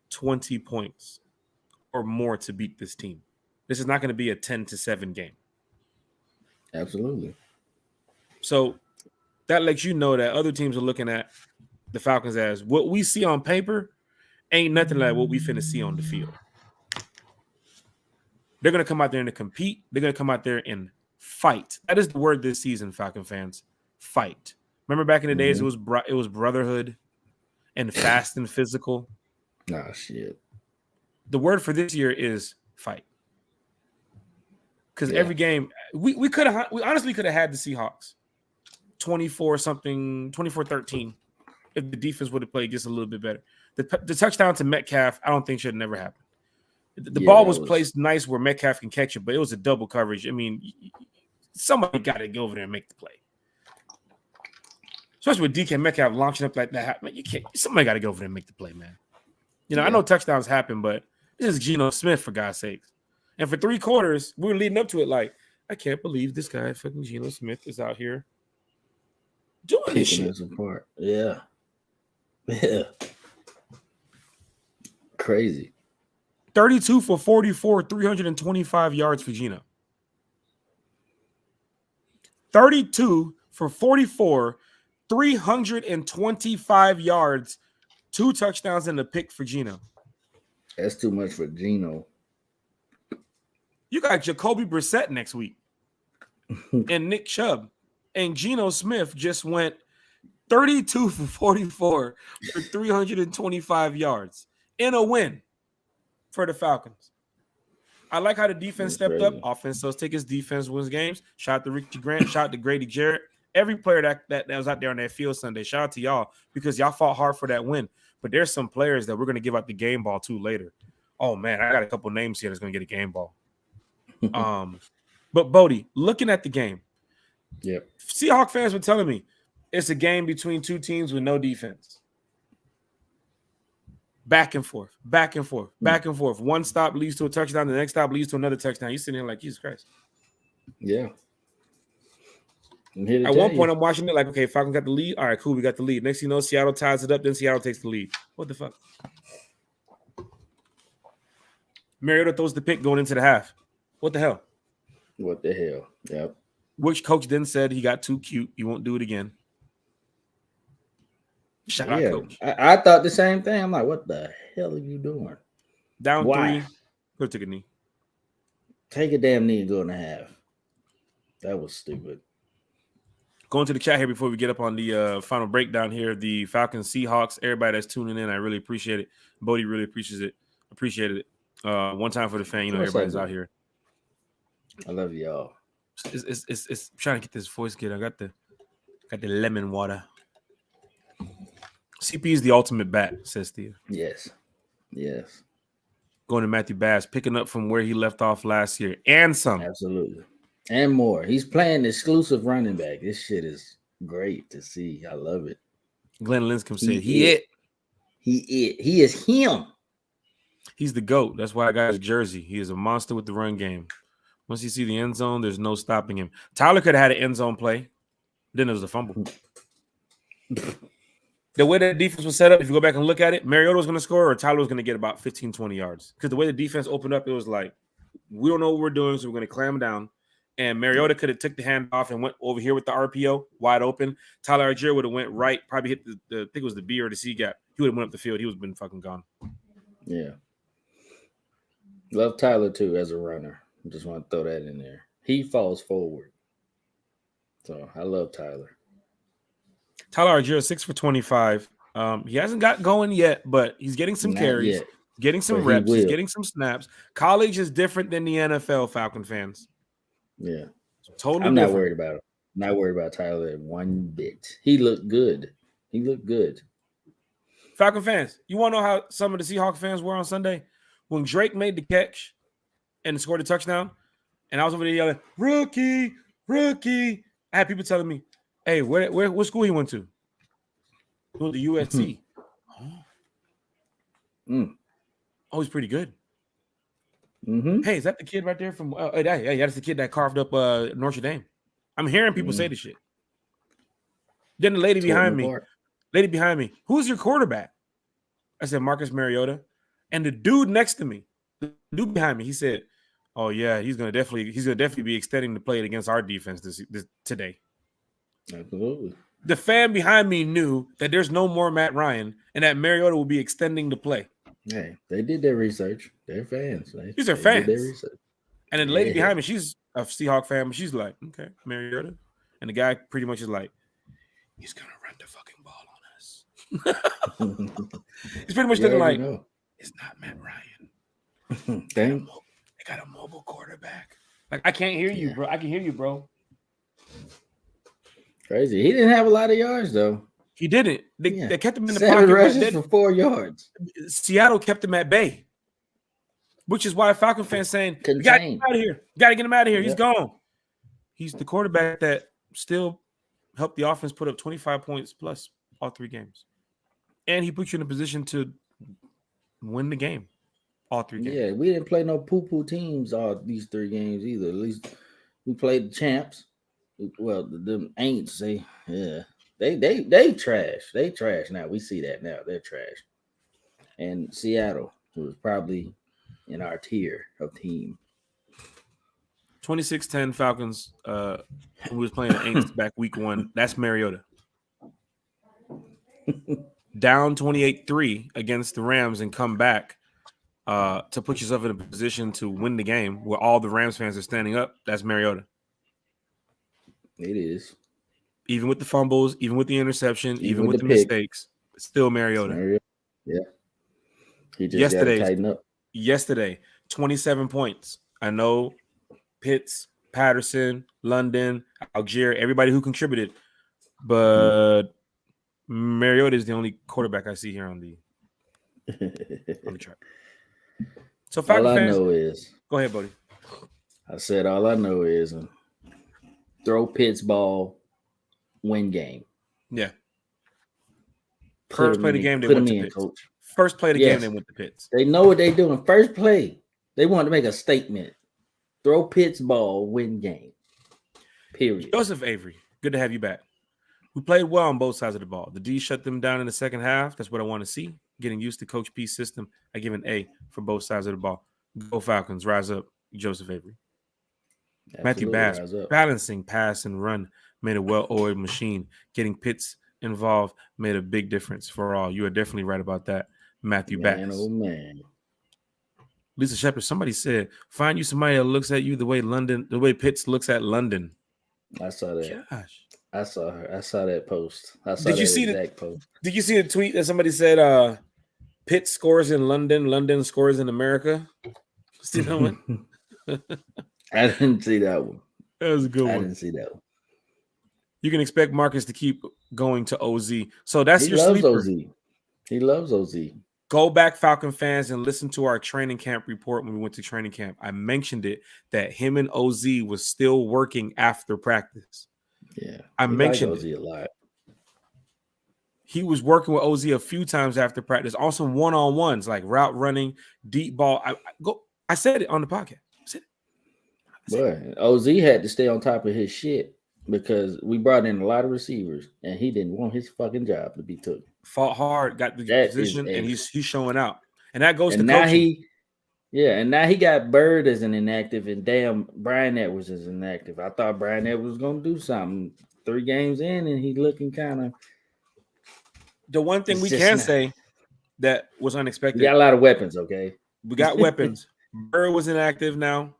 20 points or more to beat this team. This is not going to be a 10-7 game. Absolutely. So that lets you know that other teams are looking at the Falcons as what we see on paper ain't nothing like what we finna see on the field. They're going to come out there and compete. They're going to come out there and fight. That is the word this season, Falcon fans. Fight. Remember back in the days, it was brotherhood and fast and physical. Oh, shit. The word for this year is fight. Because every game, we honestly could have had the Seahawks 24-13 if the defense would have played just a little bit better. The touchdown to Metcalf, I don't think should have never happened. The ball was placed nice where Metcalf can catch it, but it was a double coverage. I mean, somebody got to go over there and make the play. Especially with DK Metcalf launching up like that. Man, you can't. Somebody got to go over there and make the play, man. I know touchdowns happen, but this is Geno Smith, for God's sakes. And for 3 quarters, we were leading up to it like, I can't believe this guy, fucking Geno Smith, is out here doing this shit. Apart. Yeah. Crazy. 32 for 44, 325 yards for Geno. 32 for 44, 325 yards, 2 touchdowns and a pick for Geno. That's too much for Geno. You got Jacoby Brissett next week and Nick Chubb. And Geno Smith just went 32 for 44 for 325 yards in a win for the Falcons. I like how the defense stepped up. Offense does take his defense wins games. Shout out to Richie Grant. Shout out to Grady Jarrett. Every player that was out there on that field Sunday, shout out to y'all because y'all fought hard for that win. But there's some players that we're going to give out the game ball to later. Oh, man, I got a couple names here that's going to get a game ball. But Bodie, looking at the game, Seahawk fans were telling me it's a game between 2 teams with no defense. Back and forth, back and forth, back and forth. One stop leads to a touchdown. The next stop leads to another touchdown. You're sitting here like, Jesus Christ. Yeah. At one point, I'm watching it like, okay, Falcons got the lead. All right, cool, we got the lead. Next thing you know, Seattle ties it up. Then Seattle takes the lead. What the fuck? Mariota throws the pick going into the half. What the hell? What the hell? Yep. Which coach then said he got too cute. He won't do it again. Shout out, Yeah, coach. I thought the same thing. I'm like, what the hell are you doing? Down Why? 3. Go take a knee. Take a damn knee and go in a half. That was stupid. Going to the chat here before we get up on the final breakdown here. The Falcons, Seahawks, everybody that's tuning in, I really appreciate it. Bodie really appreciated it. One time for the fan, everybody's out here. I love y'all. It's trying to get this voice good. I got the lemon water. CP is the ultimate bat, says Steve. Yes. Going to Matthew Bass, picking up from where he left off last year, and some. Absolutely. And more. He's playing exclusive running back. This shit is great to see. I love it. Glenn Linscomb said he is him. He's the GOAT. That's why I got his jersey. He is a monster with the run game. Once you see the end zone, there's no stopping him. Tyler could have had an end zone play. Then it was a fumble. The way that defense was set up, if you go back and look at it, Mariota was going to score or Tyler was going to get about 15, 20 yards. Because the way the defense opened up, it was like, we don't know what we're doing, so we're going to clam down. And Mariota could have took the hand off and went over here with the RPO wide open. Tyler Algier would have went right, probably hit the I think it was the B or the C gap. He would have went up the field. He would have been fucking gone. Yeah. Love Tyler, too, as a runner. I just want to throw that in there. He falls forward. So, I love Tyler. Tyler Algier, 6 for 25. He hasn't got going yet, but he's getting some carries, getting some reps, he's getting some snaps. College is different than the NFL, Falcon fans. Yeah. Totally I'm different. not worried about it. Not worried about Tyler one bit. He looked good. Falcon fans, you want to know how some of the Seahawks fans were on Sunday? When Drake made the catch and scored a touchdown, and I was over there yelling, rookie. I had people telling me, hey, what school he went to? He went to USC. Oh, he's pretty good. Mm-hmm. Hey, is that the kid right there from? Yeah, that's the kid that carved up Notre Dame. I'm hearing people say this shit. Then the lady behind me, who's your quarterback? I said Marcus Mariota, and the dude next to me, the dude behind me, he said, "Oh yeah, he's gonna definitely be extending the play against our defense this today." Absolutely. The fan behind me knew that there's no more Matt Ryan and that Mariota will be extending the play. Hey, they did their research. They're fans. These are fans. Did their research. And then the lady behind me, she's a Seahawk fan, but she's like, okay, Mariota. And the guy pretty much is like, he's going to run the fucking ball on us. He's pretty much looking like, it's not Matt Ryan. They got a mobile quarterback. Like, I can't hear you, bro. I can hear you, bro. Crazy. He didn't have a lot of yards, though. He didn't. They kept him in the 7 rushes for 4 yards. Seattle kept him at bay, which is why Falcon fans saying, "We got to get him out of here. Got to get him out of here. He's gone." He's the quarterback that still helped the offense put up 25 points plus all 3 games, and he put you in a position to win the game, all 3 games. Yeah, we didn't play no poo-poo teams all these 3 games either. At least we played the champs. Well, the Aints, they trash. They trash now. We see that now. They're trash. And Seattle, who was probably in our tier of team. 26-10 Falcons, who was playing the Aints back week 1. That's Mariota. Down 28-3 against the Rams and come back to put yourself in a position to win the game where all the Rams fans are standing up. That's Mariota. It is. Even with the fumbles, even with the interception, even with the mistakes, still Mariota. Yeah. He just got to tighten up. Yesterday, 27 points. I know Pitts, Patterson, London, Algier, everybody who contributed, but Mariota is the only quarterback I see here on the track. So all I know is, go ahead, buddy. I said all I know is throw Pitts ball, win game. Yeah. First play of the game, they went to Pitts. Coach. First play of the game, they went to Pitts. They know what they're doing. First play, they wanted to make a statement. Throw Pitts ball, win game. Period. Joseph Avery, good to have you back. We played well on both sides of the ball. The D shut them down in the second half. That's what I want to see. Getting used to Coach P's system. I give an A for both sides of the ball. Go Falcons. Rise up, Joseph Avery. Absolutely, Matthew Bass, balancing pass and run, made a well-oiled machine, getting Pitts involved made a big difference for all. You are definitely right about that, Matthew Man, Bass. oh man. Lisa Shepard, somebody said, find you somebody that looks at you the way Pitts looks at London. I saw that. Gosh. I saw her. I saw that post. I saw that exact post. Did you see the tweet that somebody said Pitt scores in London, London scores in America? See that one? I didn't see that one. That was a good one. I didn't see that one. You can expect Marcus to keep going to OZ. So that's your loves sleeper. OZ. He loves OZ. Go back, Falcon fans, and listen to our training camp report when we went to training camp. I mentioned it that him and OZ was still working after practice. Yeah, I mentioned OZ a lot. He was working with OZ a few times after practice, also one-on-ones like route running, deep ball. I said it on the podcast. But OZ had to stay on top of his shit because we brought in a lot of receivers and he didn't want his fucking job to be took. Fought hard, got the position, and he's showing out. And that goes to now coaching. And now he got Bird as an inactive, and damn, Brian Edwards is inactive. I thought Brian Edwards was going to do something 3 games in, and he's looking kind of. The one thing we can say that was unexpected. We got a lot of weapons, okay? We got weapons. Bird was inactive now.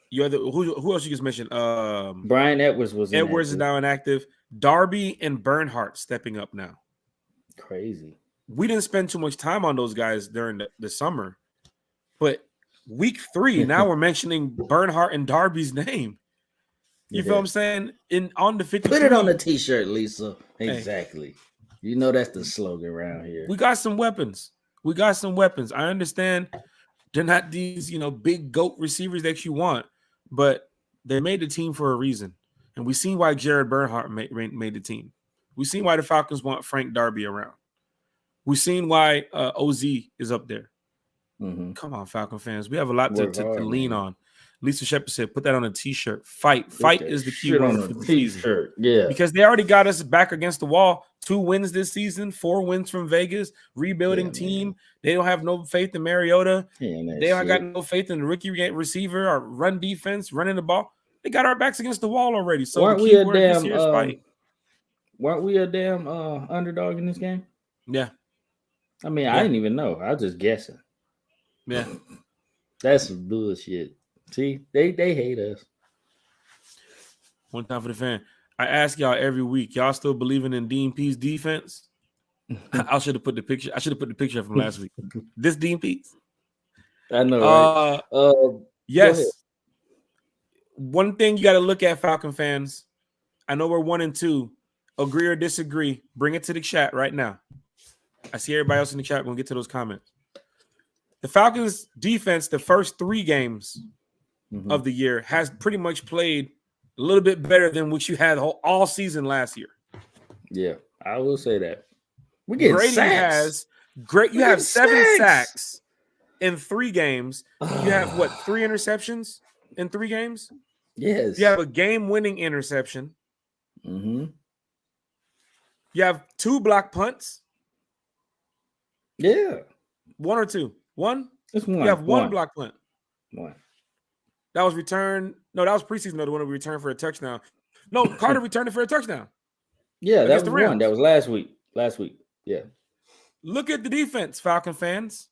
Who else you just mentioned? Brian Edwards was inactive. Edwards is now inactive. Darby and Bernhardt stepping up now. Crazy. We didn't spend too much time on those guys during the summer, but week 3 now we're mentioning Bernhardt and Darby's name. You feel what I'm saying? On the 52. Put it on the t-shirt, Lisa. Exactly. Hey. You know that's the slogan around here. We got some weapons. I understand they're not these, big GOAT receivers that you want, but they made the team for a reason. And we seen why Jared Bernhardt made the team. We seen why the Falcons want Frank Darby around. We seen why OZ is up there. Mm-hmm. Come on, Falcon fans. We have a lot to lean on. Lisa Shepard said, put that on a t-shirt. Fight is the key word for the t-shirt. Yeah. Because they already got us back against the wall. 2 wins this season, 4 wins from Vegas, rebuilding team. Man. They don't have no faith in Mariota. They don't got no faith in the rookie receiver or run defense, running the ball. They got our backs against the wall already. So weren't we a damn fight. Weren't we a damn underdog in this game? Yeah. I mean, I didn't even know. I was just guessing. Yeah. That's some bullshit. See, they hate us. One time for the fan. I ask y'all every week, y'all still believing in Dean Pease defense? I should have put the picture. I should have put the picture from last week. This Dean Pease. I know, right? Yes. One thing you got to look at, Falcon fans. I know we're 1-2. Agree or disagree? Bring it to the chat right now. I see everybody else in the chat. We're going to get to those comments. The Falcons defense, the first 3 games of the year, has pretty much played a little bit better than what you had all season last year. Yeah, I will say that. We get sacks. You have 7 sacks in 3 games. You have 3 interceptions in 3 games? Yes. You have a game-winning interception. Mm-hmm. You have 2 block punts. Yeah. 1 or 2? 1? It's 1. You have 1 block punt. 1. That was returned. No, that was preseason. The one that we returned for a touchdown. No, Carter returned it for a touchdown. Yeah, that was 1. That was last week. Yeah. Look at the defense, Falcon fans.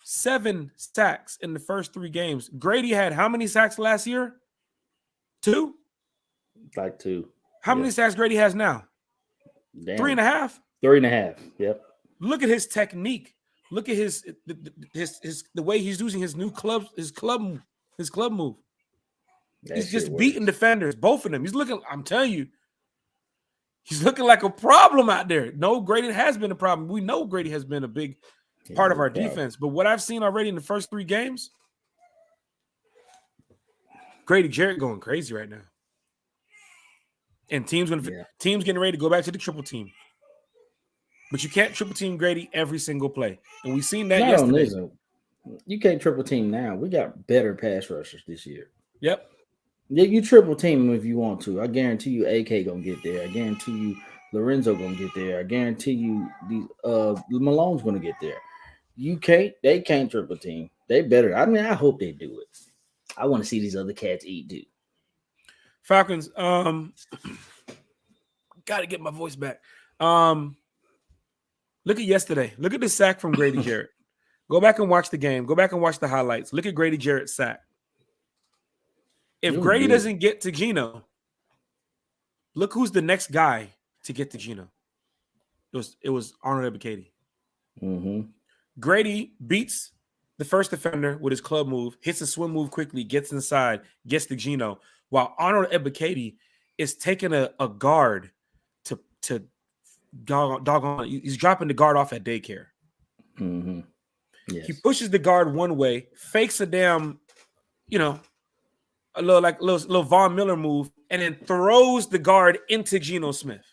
7 sacks in the first 3 games. Grady had how many sacks last year? 2? Like 2. How many sacks Grady has now? Damn. 3.5? 3.5. Yep. Look at his technique. Look at the way he's using his new club, his club move. He's just beating defenders, both of them. I'm telling you, he's looking like a problem out there. No, Grady has been a problem. We know Grady has been a big part of our defense. But what I've seen already in the first 3 games, Grady Jarrett going crazy right now. And teams getting ready to go back to the triple team. But you can't triple team Grady every single play. And we've seen that yesterday. Listen, you can't triple team now. We got better pass rushers this year. Yep. You triple team him if you want to. I guarantee you AK going to get there. I guarantee you Lorenzo going to get there. I guarantee you Malone's going to get there. They can't triple team. They better. I mean, I hope they do it. I want to see these other cats eat too. Falcons, Got to get my voice back. Look at yesterday. Look at the sack from Grady Jarrett. Go back and watch the game. Go back and watch the highlights. Look at Grady Jarrett's sack. If Grady doesn't get to Geno, look who's the next guy to get to Geno. It was Arnold Ebiketie. Mm-hmm. Grady beats the first defender with his club move, hits a swim move quickly, gets inside, gets to Geno, while Arnold Ebiketie is taking a guard to doggone. He's dropping the guard off at daycare. Mm-hmm. Yes. He pushes the guard one way, fakes a damn, a little Von Miller move, and then throws the guard into Geno Smith.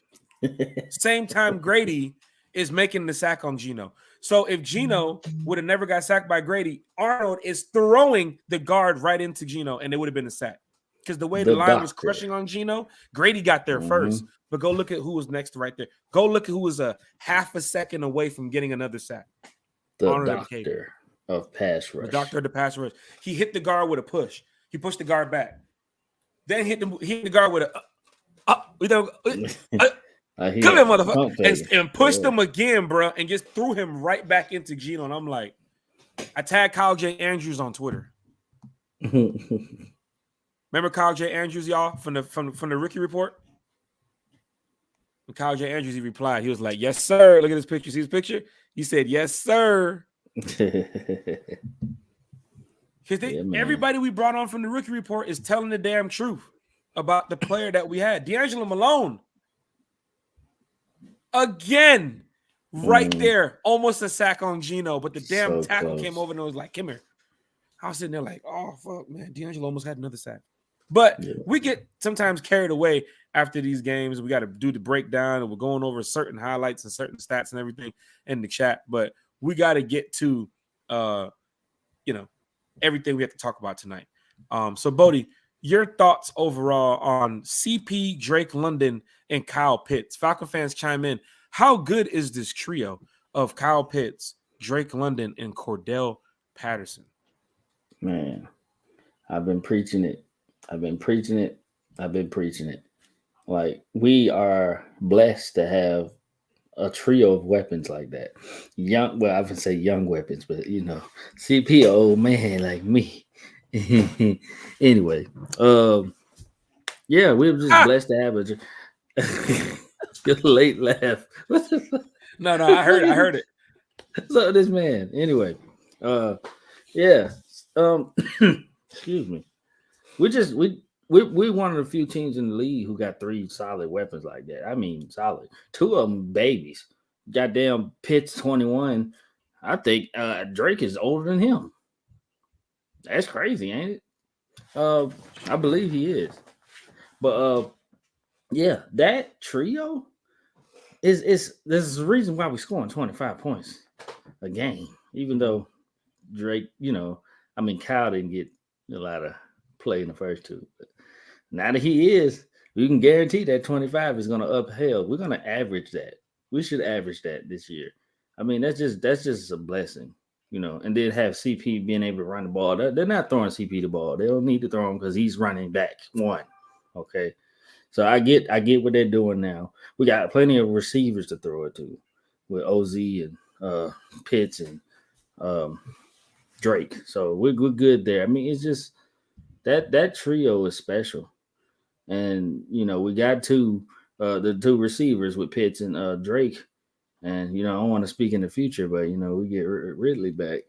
Same time Grady is making the sack on Geno. So if Geno would have never got sacked by Grady, Arnold is throwing the guard right into Geno, and it would have been a sack. Because the way the line was crushing on Geno, Grady got there first. But go look at who was next right there. Go look at who was a half a second away from getting another sack. The doctor of pass rush. The doctor of the pass rush. He hit the guard with a push. He pushed the guard back. Then hit the guard with come here, motherfucker. And pushed him again, bro, and just threw him right back into Geno. And I'm like, I tagged Kyle J. Andrews on Twitter. Remember Kyle J. Andrews, y'all, from the Rookie Report? When Kyle J. Andrews, he replied. He was like, yes, sir. Look at this picture. See his picture? He said, yes, sir. Everybody we brought on from the Rookie Report is telling the damn truth about the player that we had. D'Angelo Malone. Again, right there. Almost a sack on Geno, but the damn tackle came over and was like, come here. I was sitting there like, oh, fuck, man. D'Angelo almost had another sack. But we get sometimes carried away after these games. We got to do the breakdown, and we're going over certain highlights and certain stats and everything in the chat. But we got to get to, everything we have to talk about tonight. So, Bodie, your thoughts overall on CP, Drake London, and Kyle Pitts. Falcon fans chime in. How good is this trio of Kyle Pitts, Drake London, and Cordell Patterson? Man, I've been preaching it. Like, we are blessed to have a trio of weapons like that. I would say young weapons, but CP, old man like me. Anyway, we were just blessed to have a late laugh. No, I heard it. So this man, anyway, excuse me. We're one of the few teams in the league who got three solid weapons like that. I mean, solid. Two of them babies. Goddamn Pitts 21. I think Drake is older than him. That's crazy, ain't it? I believe he is. But that trio is there's a reason why we're scoring 25 points a game. Even though Drake, Kyle didn't get a lot of play in the first two. But now that he is, we can guarantee that 25 is going to upheld. We're going to average that. We should average that this year. I mean, that's just a blessing, and then have CP being able to run the ball. They're not throwing CP the ball. They don't need to throw him because he's running back one. Okay. So I get what they're doing now. We got plenty of receivers to throw it to with OZ and Pitts and Drake. So we're good there. I mean, it's just that trio is special. And we got the two receivers with Pitts and Drake. And I don't want to speak in the future, but we get Ridley back.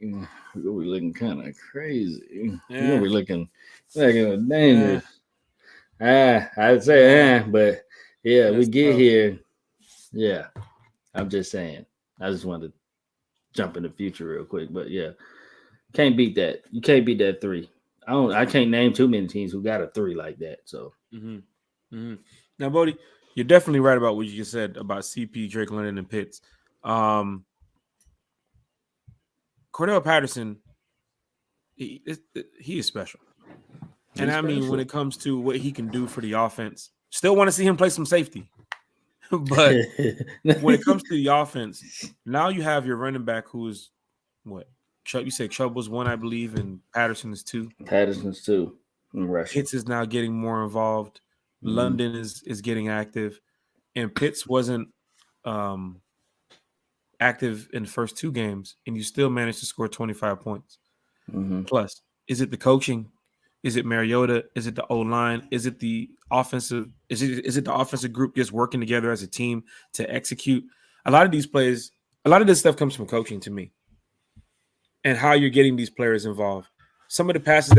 We're looking kind of crazy. We're looking dangerous. I'd say, but we get here. Yeah, I'm just saying. I just wanted to jump in the future real quick, but can't beat that. You can't beat that three. I can't name too many teams who got a three like that. So now, Bodie, you're definitely right about what you just said about CP, Drake London, and Pitts. Cordell Patterson, he is special. And I mean, when it comes to what he can do for the offense, still want to see him play some safety. But when it comes to the offense, now you have your running back who is what? You said Chubb was one, I believe, and Patterson is two. Patterson's two. Pitts is now getting more involved. London is getting active. and Pitts wasn't active in the first 2 games, and you still managed to score 25 points. Plus, is it the coaching? Is it Mariota? Is it the O-line? Is it the offensive? Is it the offensive group just working together as a team to execute? A lot of these plays, a lot of this stuff comes from coaching to me, and how you're getting these players involved. Some of the passes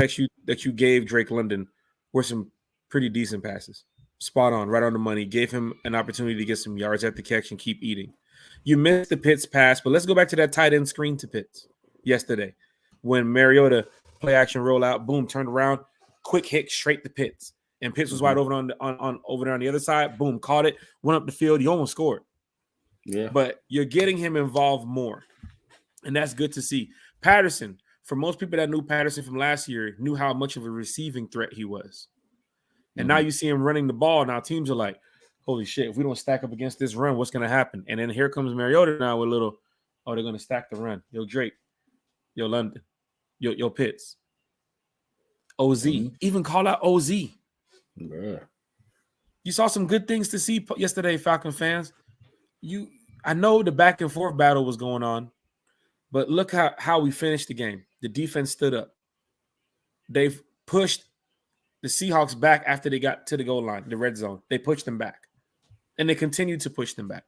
that you gave Drake London were some pretty decent passes, spot on, right on the money. Gave him an opportunity to get some yards at the catch and keep eating. You missed the Pitts pass, but let's go back to that tight end screen to Pitts yesterday when Mariota play action rollout, boom, turned around, quick hit straight to Pitts, and Pitts was wide open on over there on the other side. Boom, caught it, went up the field. You almost scored. Yeah, but you're getting him involved more, and that's good to see. Patterson, for most people that knew Patterson from last year, knew how much of a receiving threat he was, and now you see him running the ball. Now teams are like, holy shit, if we don't stack up against this run, what's going to happen? And then here comes Mariota now with a little, oh, they're going to stack the run. Yo, Drake. Yo, London. Yo, Pitts. OZ. Even call out OZ. Bruh. You saw some good things to see yesterday, Falcon fans. I know the back and forth battle was going on, but look how we finished the game. The defense stood up. They've pushed the Seahawks back after they got to the goal line, the red zone. They pushed them back. And they continued to push them back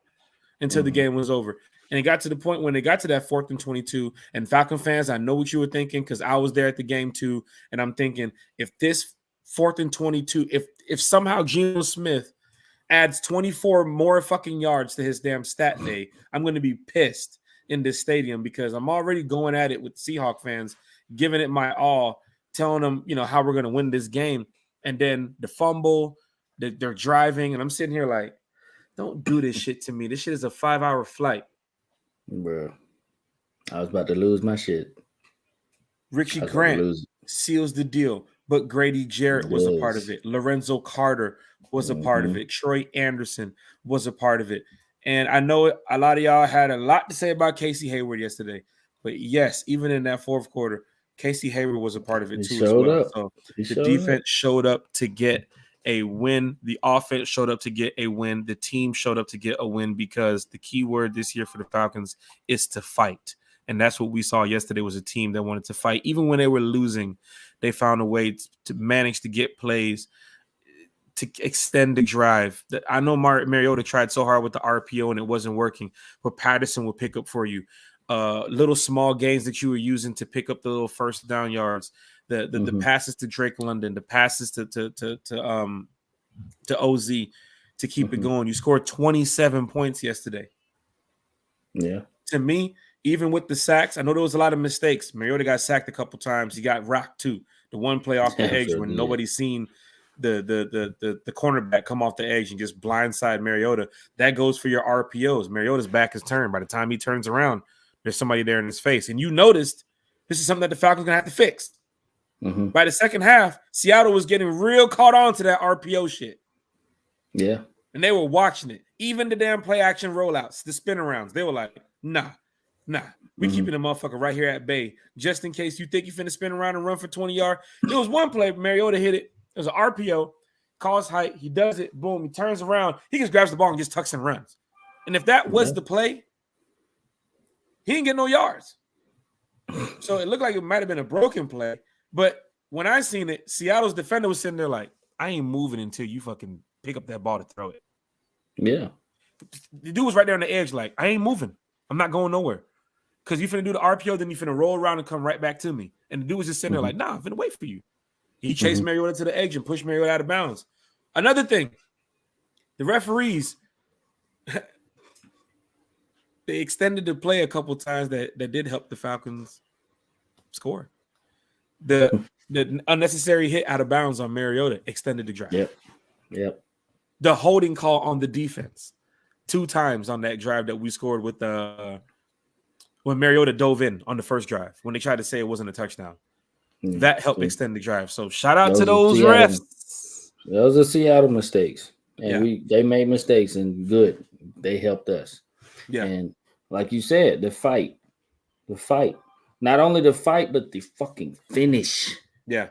until the game was over. And it got to the point when they got to that 4th and 22. And Falcon fans, I know what you were thinking because I was there at the game too. And I'm thinking, if this 4th and 22, if somehow Geno Smith adds 24 more fucking yards to his damn stat day, I'm going to be pissed in this stadium because I'm already going at it with Seahawk fans, giving it my all, telling them, how we're going to win this game. And then the fumble, they're driving, and I'm sitting here like, don't do this shit to me. This shit is a 5-hour flight. Bro, I was about to lose my shit. Richie Grant seals the deal, but Grady Jarrett was a part of it. Lorenzo Carter was a part of it. Troy Anderson was a part of it. And I know a lot of y'all had a lot to say about Casey Hayward yesterday. But yes, even in that 4th quarter, Casey Hayward was a part of it too as well. So the defense showed up to get a win. The offense showed up to get a win. The team showed up to get a win because the key word this year for the Falcons is to fight. And that's what we saw yesterday was a team that wanted to fight. Even when they were losing, they found a way to manage to get plays to extend the drive. I know Mariota tried so hard with the RPO and it wasn't working, but Patterson will pick up for you. Little small gains that you were using to pick up the little first down yards, the passes to Drake London, the passes to OZ to keep it going. You scored 27 points yesterday. Yeah. To me, even with the sacks, I know there was a lot of mistakes. Mariota got sacked a couple times. He got rocked too. The one play off the edge when nobody's seen the cornerback come off the edge and just blindside Mariota. That goes for your RPOs. Mariota's back is turned. By the time he turns around, there's somebody there in his face. And you noticed this is something that the Falcons are going to have to fix. By the second half, Seattle was getting real caught on to that RPO shit. Yeah. And they were watching it. Even the damn play action rollouts, the spin arounds, they were like, nah. We keeping the motherfucker right here at bay just in case you think you finna spin around and run for 20 yards. There was one play, Mariota hit it. It was an RPO, calls height. He does it. Boom. He turns around. He just grabs the ball and just tucks and runs. And if that was the play, he didn't get no yards. So it looked like it might have been a broken play. But when I seen it, Seattle's defender was sitting there like, I ain't moving until you fucking pick up that ball to throw it. Yeah. The dude was right there on the edge like, I ain't moving. I'm not going nowhere. Because you finna do the RPO, then you finna roll around and come right back to me. And the dude was just sitting there like, nah, I'm finna wait for you. He chased Mariota to the edge and pushed Mariota out of bounds. Another thing, the referees, they extended the play a couple times that did help the Falcons score. The unnecessary hit out of bounds on Mariota extended the drive. Yep. The holding call on the defense 2 times on that drive that we scored with when Mariota dove in on the first drive when they tried to say it wasn't a touchdown. That helped extend the drive. So shout out to those refs. Those are Seattle mistakes. And they made mistakes and good. They helped us. Yeah. And like you said, the fight. Not only the fight, but the fucking finish. Yeah.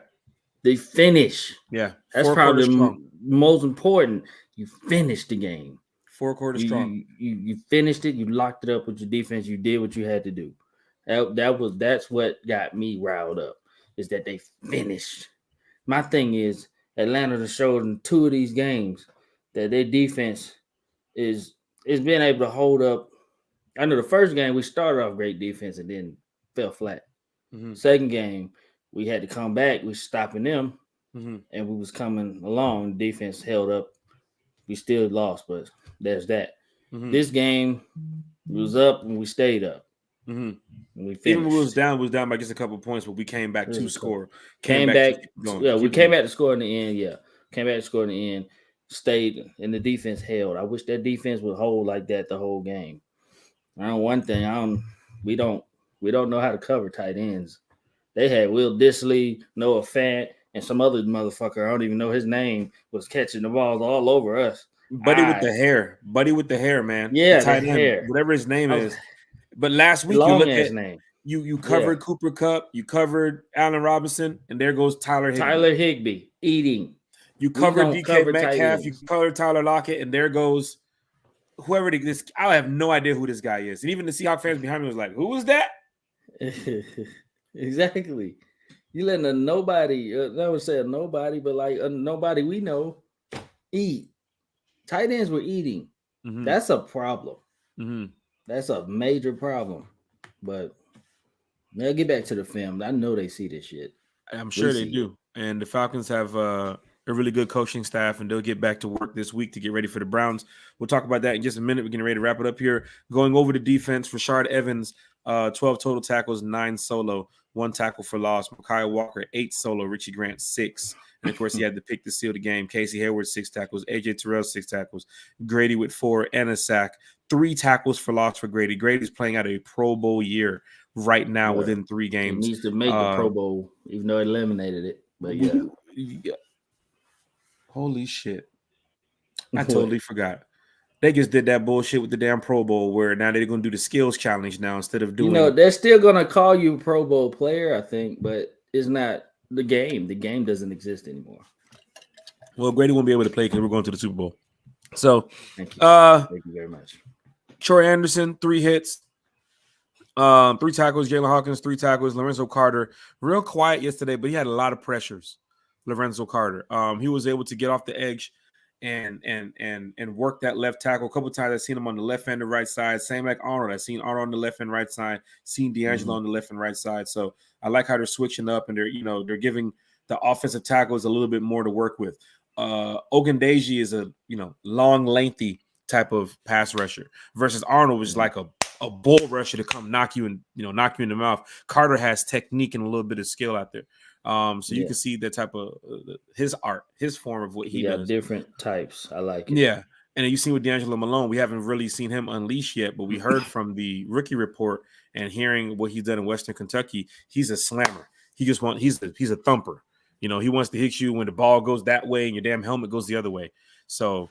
The finish. Yeah. That's probably the most important. You finish the game. 4 quarters strong. You finished it. You locked it up with your defense. You did what you had to do. That's what got me riled up. Is that they finished. My thing is Atlanta showed in 2 of these games that their defense is being able to hold up. I know the first game we started off great defense and then fell flat. Mm-hmm. Second game we had to come back. We stopping them, mm-hmm. and we was coming along. Defense held up. We still lost, but there's that. Mm-hmm. This game was up and we stayed up. Mm-hmm. And we even when we was down by just a couple of points, but we came back to score. Came back we came back to score in the end. Yeah, came back to score in the end. Stayed, and the defense held. I wish that defense would hold like that the whole game. We don't know how to cover tight ends. They had Will Dissly, Noah Fant, and some other motherfucker. I don't even know his name was catching the balls all over us. Buddy with the hair, man. Yeah, the tight the end, hair. Whatever his name is. But last week you looked at name. You covered Cooper Kupp, you covered Allen Robinson, and there goes Tyler Higbee eating. You covered DK Metcalf, you covered Tyler Lockett, and there goes whoever this. I have no idea who this guy is. And even the Seahawks fans behind me was like, who was that? Exactly. You letting a nobody, I would say a nobody, but like a nobody we know eat. Tight ends were eating. Mm-hmm. That's a problem. Mm-hmm. That's a major problem. But they'll get back to the film. I know they see this shit. I'm sure they do. And the Falcons have a really good coaching staff, and they'll get back to work this week to get ready for the Browns. We'll talk about that in just a minute. We're getting ready to wrap it up here. Going over the defense, Rashard Evans, 12 total tackles, 9 solo, 1 tackle for loss. Mekhi Walker, 8 solo. Richie Grant, 6. And, of course, he had the pick to seal the game. Casey Hayward, 6 tackles. A.J. Terrell, 6 tackles. Grady with 4 and a sack. 3 tackles for loss for Grady. Grady's playing out a Pro Bowl year right now within 3 games. He needs to make the Pro Bowl, even though it eliminated it. But, yeah. Holy shit. I totally forgot. They just did that bullshit with the damn Pro Bowl where now they're going to do the skills challenge now instead of doing. They're still going to call you a Pro Bowl player, I think, but it's not the game. The game doesn't exist anymore. Well, Grady won't be able to play because we're going to the Super Bowl. So, thank you very much. Troy Anderson, 3 hits, 3 tackles. Jalen Hawkins, 3 tackles. Lorenzo Carter, real quiet yesterday, but he had a lot of pressures. Lorenzo Carter, he was able to get off the edge and work that left tackle. A couple of times I've seen him on the left and the right side. Same like Arnold. I've seen Arnold on the left and right side. Seen D'Angelo on the left and right side. So I like how they're switching up and they're giving the offensive tackles a little bit more to work with. Ogundeji is a long, lengthy type of pass rusher versus Arnold was like a bull rusher to come knock you in the mouth. Carter has technique and a little bit of skill out there. You can see the type of his art, his form of what he does. Different types. I like it. Yeah. And then you see with D'Angelo Malone, we haven't really seen him unleash yet, but we heard from the rookie report and hearing what he's done in Western Kentucky, he's a slammer. He's a thumper. He wants to hit you when the ball goes that way and your damn helmet goes the other way. So,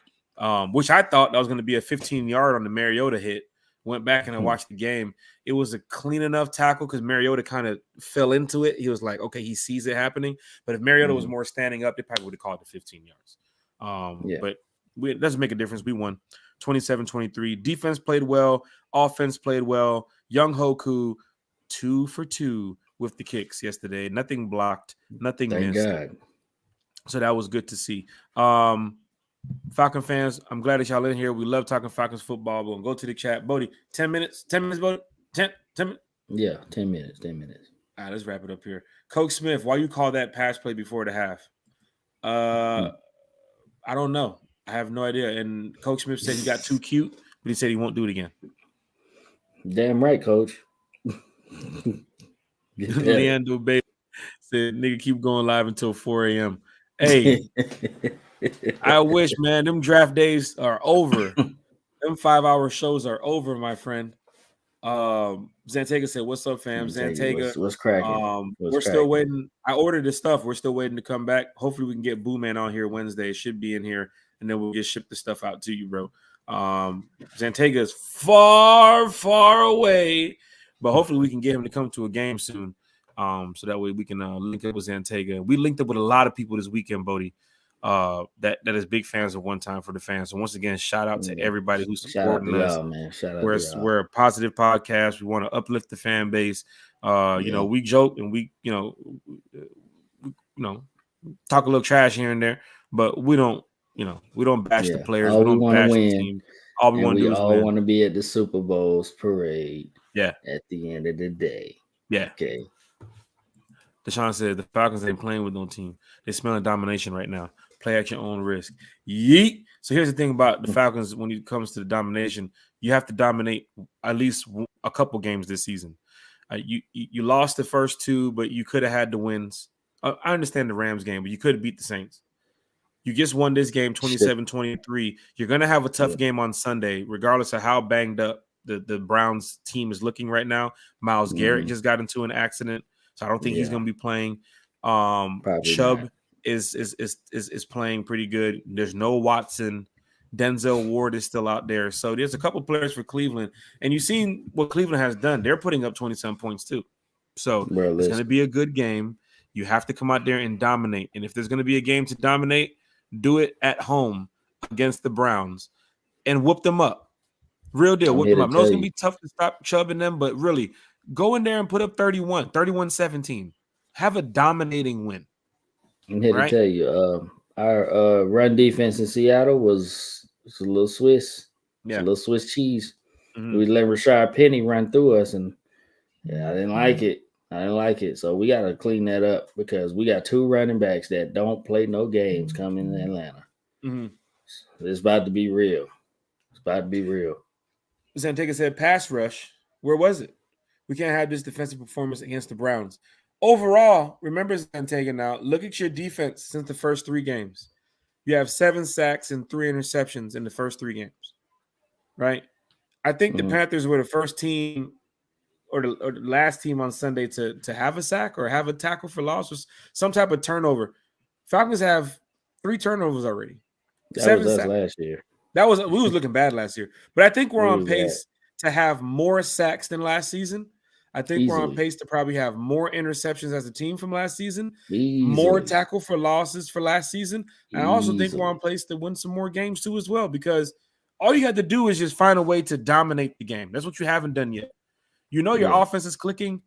which I thought that was going to be a 15-yard on the Mariota hit. Went back and I watched the game. It was a clean enough tackle because Mariota kind of fell into it. He was like, okay, he sees it happening. But if Mariota was more standing up, they probably would have called it 15 yards. But it doesn't make a difference. We won 27-23. Defense played well. Offense played well. Young Hoku, 2 for 2 with the kicks yesterday. Nothing blocked. Nothing missed. God. So that was good to see. Falcon fans, I'm glad that y'all in here. We love talking Falcons football. We'll go to the chat. Bodie, 10 minutes. 10 minutes, Bodie. 10 minutes. Yeah, 10 minutes. 10 minutes. All right, let's wrap it up here. Coach Smith, why you call that pass play before the half? I don't know. I have no idea. And Coach Smith said he got too cute, but he said he won't do it again. Damn right, Coach. Leandro Bailey said, nigga, keep going live until 4 a.m. Hey, I wish, man, them draft days are over. Them 5-hour shows are over, my friend. Zantega said, what's up, fam? Zantega. What's cracking? We're still waiting. I ordered the stuff. We're still waiting to come back. Hopefully we can get Boo Man on here Wednesday. It should be in here, and then we'll get shipped the stuff out to you, bro. Zantega is far, far away, but hopefully we can get him to come to a game soon. So that way we can link up with Zantega. We linked up with a lot of people this weekend, Bodie. that is big fans of One Time for the Fans. So once again, shout out to everybody who's Shout out to supporting us. y'all, man. Shout out We're to y'all. we're a positive podcast. We want to uplift the fan base. You know, we joke and we talk a little trash here and there, but we don't bash the players. All We we don't want to bash the win. team. All we want to do is win. want to be at the Super Bowl's parade. Yeah. At the end of the day. Yeah. Okay. Deshaun said the Falcons ain't playing with no team. They're smelling domination right now. Play at your own risk. Yeet. So here's the thing about the Falcons when it comes to the domination. You have to dominate at least a couple games this season. You lost the first two, but you could have had the wins. I understand the Rams game, but you could have beat the Saints. You just won this game 27-23. You're going to have a tough game on Sunday, regardless of how banged up the Browns team is looking right now. Myles Garrett just got into an accident, so I don't think he's going to be playing. Chubb is playing pretty good. There's no Watson. Denzel Ward is still out there. So there's a couple players for Cleveland. And you've seen what Cleveland has done. They're putting up 20-some points too. So it's going to be a good game. You have to come out there and dominate. And if there's going to be a game to dominate, do it at home against the Browns and whoop them up. Real deal, whoop them up. I know it's going to be tough to stop Chubb and them, but really, go in there and put up 31-17. Have a dominating win. I'm here to tell you, our run defense in Seattle was a little Swiss. It's a little Swiss cheese. We let Rashard Penny run through us, and I didn't like it. So we got to clean that up because we got two running backs that don't play no games coming in Atlanta. It's about to be real. Zantega said, pass rush. Where was it? We can't have this defensive performance against the Browns. Overall, remember, Zantega, now, look at your defense since the first 3 games. You have 7 sacks and 3 interceptions in the first 3 games, right? I think the Panthers were the first team or the last team on Sunday to have a sack or have a tackle for loss or some type of turnover. Falcons have 3 turnovers already. That was us last year. We was looking bad last year. But I think we're on pace to have more sacks than last season. I think we're on pace to probably have more interceptions as a team from last season, more tackle for losses for last season. And I also think we're on pace to win some more games too as well, because all you have to do is just find a way to dominate the game. That's what you haven't done yet. You know your offense is clicking.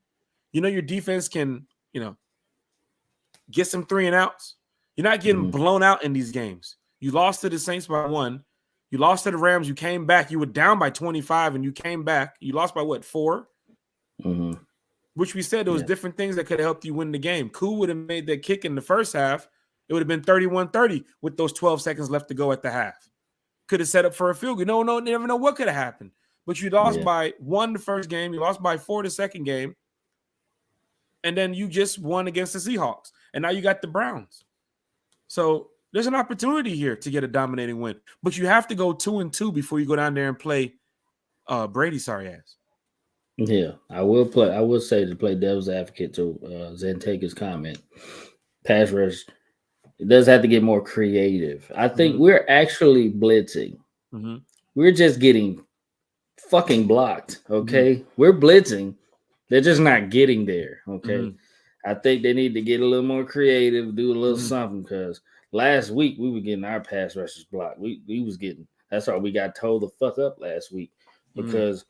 You know your defense can, get some 3 and outs. You're not getting blown out in these games. You lost to the Saints by 1. You lost to the Rams. You came back. You were down by 25, and you came back. You lost by, 4? Which we said there was different things that could have helped you win the game. Koo would have made that kick in the first half. It would have been 31-30 with those 12 seconds left to go at the half. Could have set up for a field goal. No, never know what could have happened. But you lost by 1 the first game. You lost by 4 the second game. And then you just won against the Seahawks. And now you got the Browns. So there's an opportunity here to get a dominating win. But you have to go 2-2 before you go down there and play Brady's sorry ass. Yeah, I will say to play devil's advocate to Zantega's comment. Pass rush, it does have to get more creative. I think we're actually blitzing. We're just getting fucking blocked. Okay, we're blitzing. They're just not getting there. Okay, I think they need to get a little more creative, do a little something, because last week we were getting our pass rushers blocked. We was getting, that's why we got told the fuck up last week, because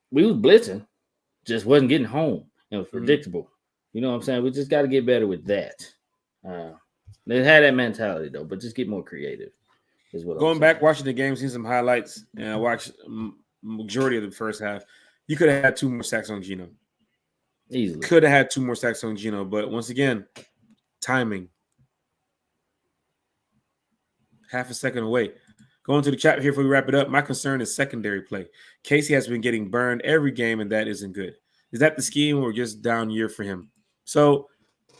we was blitzing, just wasn't getting home. It was predictable. You know what I'm saying? We just got to get better with that. They had that mentality though, but just get more creative. Is what going back watching the game, seeing some highlights, and I watched majority of the first half. You could have had 2 more sacks on Geno. Easily could have had 2 more sacks on Geno, but once again, timing. Half a second away. Going to the chat here before we wrap it up. My concern is secondary play. Casey has been getting burned every game, and that isn't good. Is that the scheme or just down year for him? So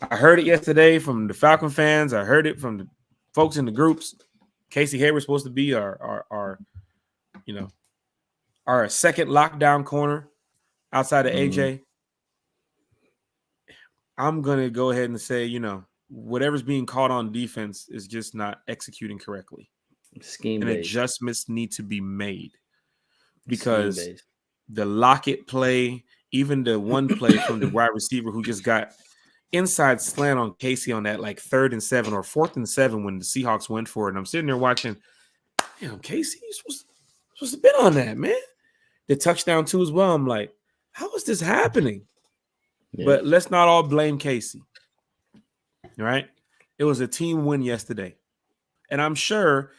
I heard it yesterday from the Falcon fans. I heard it from the folks in the groups. Casey Hayward's supposed to be our second lockdown corner outside of AJ. I'm going to go ahead and say, whatever's being called on defense is just not executing correctly. Scheme and based. Adjustments need to be made because the Lockett play, even the one play from the wide receiver who just got inside slant on Casey on that like 3rd and 7 or 4th and 7 when the Seahawks went for it. And I'm sitting there watching, damn, Casey, you supposed to be on that, man. The touchdown too as well. I'm like, how is this happening? Yeah. But let's not all blame Casey. All right. It was a team win yesterday. And I'm sure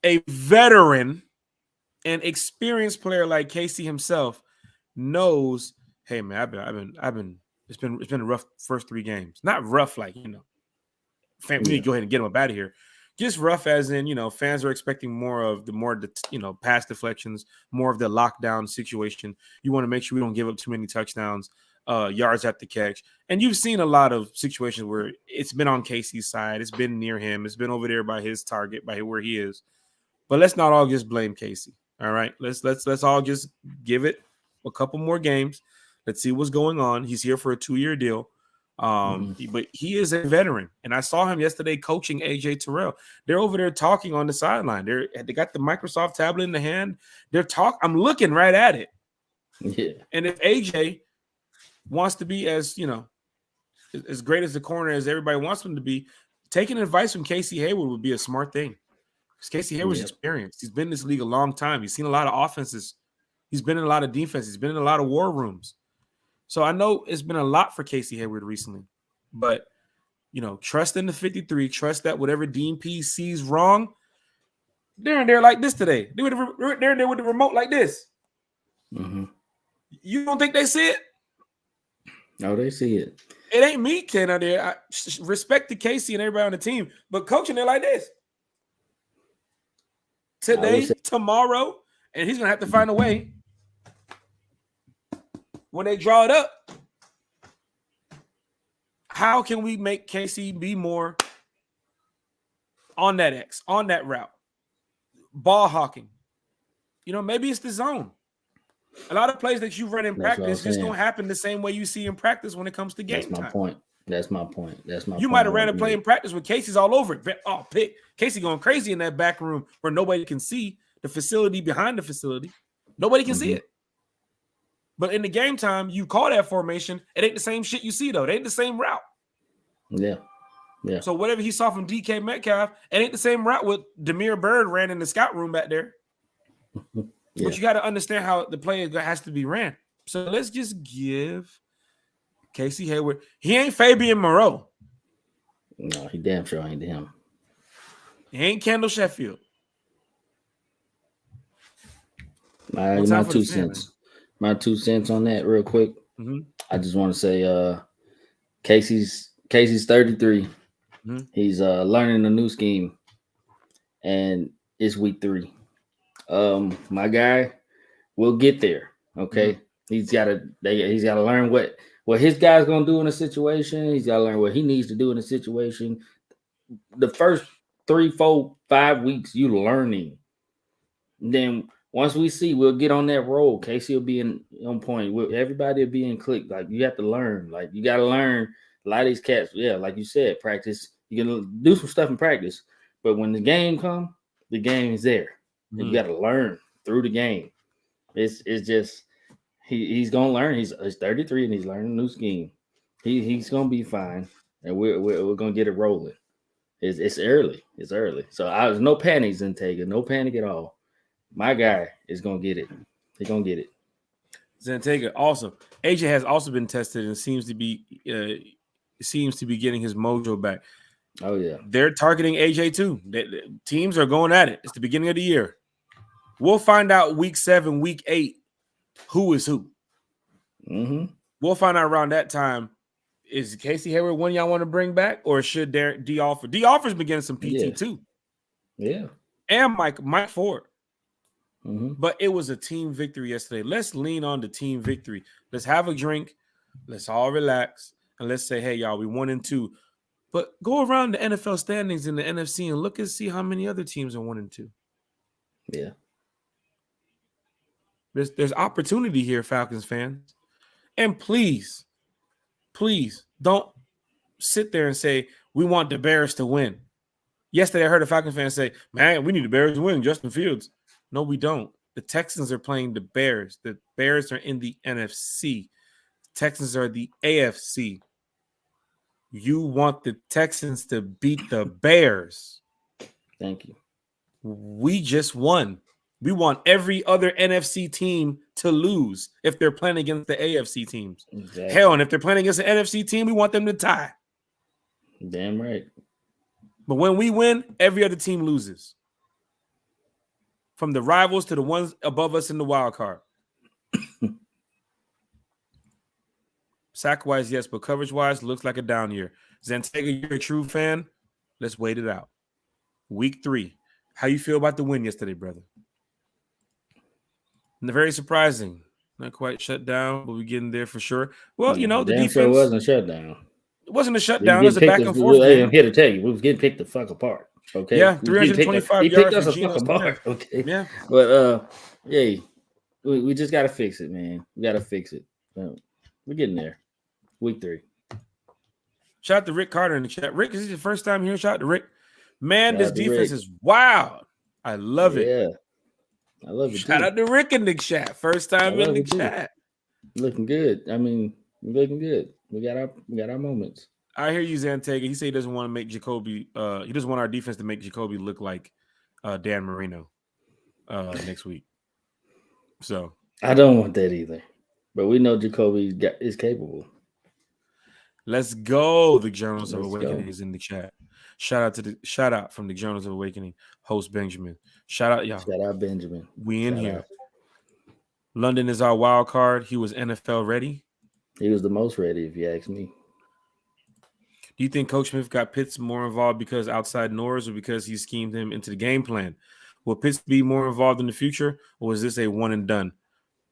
a veteran and experienced player like Casey himself knows, hey man, it's been a rough first 3 games. Not rough like, we need to go ahead and get him out of here. Just rough as in, fans are expecting more of the pass deflections, more of the lockdown situation. You want to make sure we don't give up too many touchdowns, yards at the catch. And you've seen a lot of situations where it's been on Casey's side. It's been near him. It's been over there by his target, by where he is. But let's not all just blame Casey. All right. Let's all just give it a couple more games. Let's see what's going on. He's here for a 2-year deal. But he is a veteran, and I saw him yesterday coaching AJ Terrell. They're over there talking on the sideline. They got the Microsoft tablet in the hand. I'm looking right at it. Yeah. And if AJ wants to be as great as the corner as everybody wants him to be, taking advice from Casey Hayward would be a smart thing. Because Casey Hayward's experienced. He's been in this league a long time. He's seen a lot of offenses. He's been in a lot of defense. He's been in a lot of war rooms. So I know it's been a lot for Casey Hayward recently, but, trust in the 53, trust that whatever Dean P sees wrong, they're in there like this today. They're in there with the remote like this. Mm-hmm. You don't think they see it? No, they see it. It ain't me, Ken, out there. I respect to Casey and everybody on the team, but coaching it like this. Today, tomorrow, and he's going to have to find a way. When they draw it up, how can we make Casey be more on that on that route? Ball hawking. Maybe it's the zone. A lot of plays that you run in practice just don't happen the same way you see in practice when it comes to game time. That's my point. You might have ran a play in practice with Casey's all over it. Oh, pick. Casey going crazy in that back room where nobody can see the facility behind the facility. Nobody can see it. But in the game time, you call that formation. It ain't the same shit you see, though. It ain't the same route. Yeah. So whatever he saw from DK Metcalf, it ain't the same route what Demir Bird ran in the scout room back there. But you got to understand how the play has to be ran. So let's just give Casey Hayward. He ain't Fabian Moreau. No, he damn sure ain't him. He ain't Kendall Sheffield. My 2 cents. My 2 cents on that real quick. Mm-hmm. I just want to say Casey's 33. Mm-hmm. He's learning a new scheme, and it's week 3. My guy will get there. Okay. Mm-hmm. He's got to learn what his guy's gonna do in a situation. He's got to learn what he needs to do in a situation. The first 3, 4, 5 weeks you learning. Then once we see, we'll get on that roll. Casey will be on point. Everybody will be in click. Like, you have to learn. Like, you got to learn. A lot of these cats, like you said, practice. You can do some stuff in practice. But when the game comes, the game is there. Mm-hmm. You got to learn through the game. It's just, he's going to learn. He's 33 and he's learning a new scheme. He's going to be fine. And we're going to get it rolling. It's early. It's early. So there's no panic, Zentega. No panic at all. My guy is going to get it. He's going to get it. Zentega, awesome. AJ has also been tested and seems to be getting his mojo back. Oh, yeah. They're targeting AJ too. The teams are going at it. It's the beginning of the year. We'll find out week 7, week 8, who is who. Mm-hmm. We'll find out around that time. Is Casey Hayward one y'all want to bring back, or should D. Offer? D. Offer's been getting some PT too. Yeah. And Mike Ford. Mm-hmm. But it was a team victory yesterday. Let's lean on the team victory. Let's have a drink. Let's all relax. And let's say, hey, y'all, we 1-2. But go around the NFL standings in the NFC and look and see how many other teams are 1-2. Yeah. There's opportunity here, Falcons fans. And please don't sit there and say, we want the Bears to win. Yesterday, I heard a Falcons fan say, man, we need the Bears to win, Justin Fields. No, we don't. The Texans are playing the Bears. The Bears are in the NFC. The Texans are the AFC. You want the Texans to beat the Bears. Thank you. We just won. We want every other NFC team to lose if they're playing against the AFC teams. Exactly. Hell, and if they're playing against the NFC team, we want them to tie. Damn right. But when we win, every other team loses. From the rivals to the ones above us in the wild card. Sack-wise, yes, but coverage-wise, looks like a down year. Zantega, you're a true fan. Let's wait it out. Week 3. How you feel about the win yesterday, brother? Very surprising. Not quite shut down, but we're getting there for sure. Well, you know, the defense sure wasn't shut down. It wasn't a shutdown. It was a back and forth game. I'm here to tell you, we was getting picked the fuck apart. Okay. Yeah, 325 yards. He picked us the fuck apart. Okay. Yeah. But yeah, we just gotta fix it, man. We gotta fix it. We're getting there. Week 3. Shout out to Rick Carter in the chat. Rick, is this your first time here? Shout out to Rick. Man, this defense Rick. is wild. I love it. Yeah. I love it. Shout out to Rick in the chat. First time in the chat. Looking good. I mean, we're looking good. We got our moments. I hear you, Zantega. He said he doesn't want to make Jacoby. He doesn't want our defense to make Jacoby look like Dan Marino next week. So I don't want that either. But we know Jacoby is capable. Let's go. The Journals of Awakening is in the chat. Shout out from the Journals of Awakening, host Benjamin. Shout out, y'all. Shout out Benjamin. We in here. London is our wild card. He was NFL ready. He was the most ready, if you ask me. Do you think Coach Smith got Pitts more involved because outside noise or because he schemed him into the game plan? Will Pitts be more involved in the future, or was this a one and done?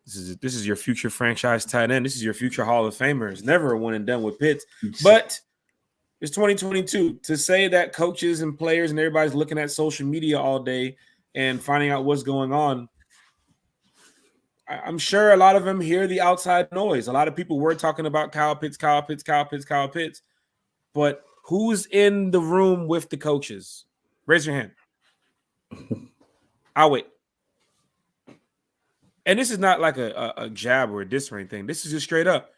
This is your future franchise tight end. This is your future Hall of Famer. It's never a one and done with Pitts. But it's 2022. To say that coaches and players and everybody's looking at social media all day and finding out what's going on, I'm sure a lot of them hear the outside noise. A lot of people were talking about Kyle Pitts. But who's in the room with the coaches? Raise your hand. I'll wait. And this is not like a jab or a diss or anything. This is just straight up.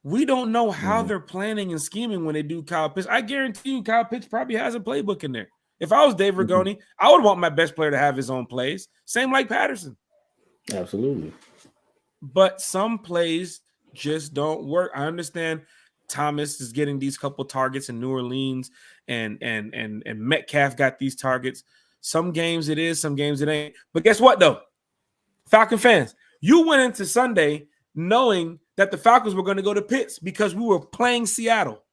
We don't know how they're planning and scheming when they do Kyle Pitts. I guarantee you Kyle Pitts probably has a playbook in there. If I was Dave Rigoni, I would want my best player to have his own plays. Same like Patterson. Absolutely. But some plays just don't work. I understand Thomas is getting these couple targets in New Orleans and Metcalf got these targets. Some games it is, some games it ain't. But guess what, though? Falcon fans, you went into Sunday knowing that the Falcons were going to go to Pitts because we were playing Seattle.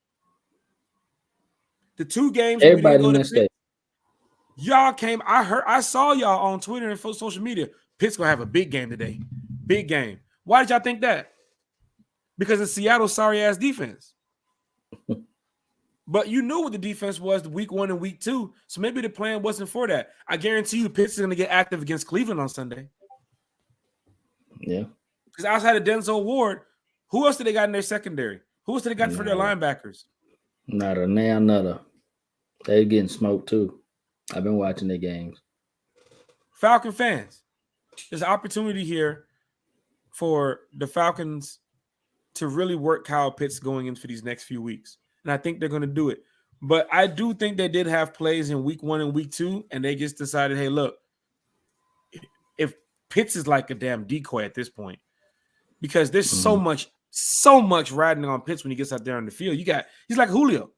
The 2 games everybody we didn't go to Pitts, y'all came. I saw y'all on Twitter and social media. Pitts gonna have a big game today. Big game. Why did y'all think that? Because of Seattle's sorry ass defense. But you knew what the defense was week 1 and week 2. So maybe the plan wasn't for that. I guarantee you Pitts is going to get active against Cleveland on Sunday. Yeah. Because outside of Denzel Ward, who else did they got in their secondary? Who else did they got for their linebackers? Not a nail, nutter. They're getting smoked too. I've been watching their games. Falcon fans, there's an opportunity here for the Falcons to really work Kyle Pitts going into these next few weeks. And I think they're going to do it. But I do think they did have plays in week 1 and week 2, and they just decided, hey, look, if Pitts is like a damn decoy at this point, because there's so much riding on Pitts when he gets out there on the field. He's like Julio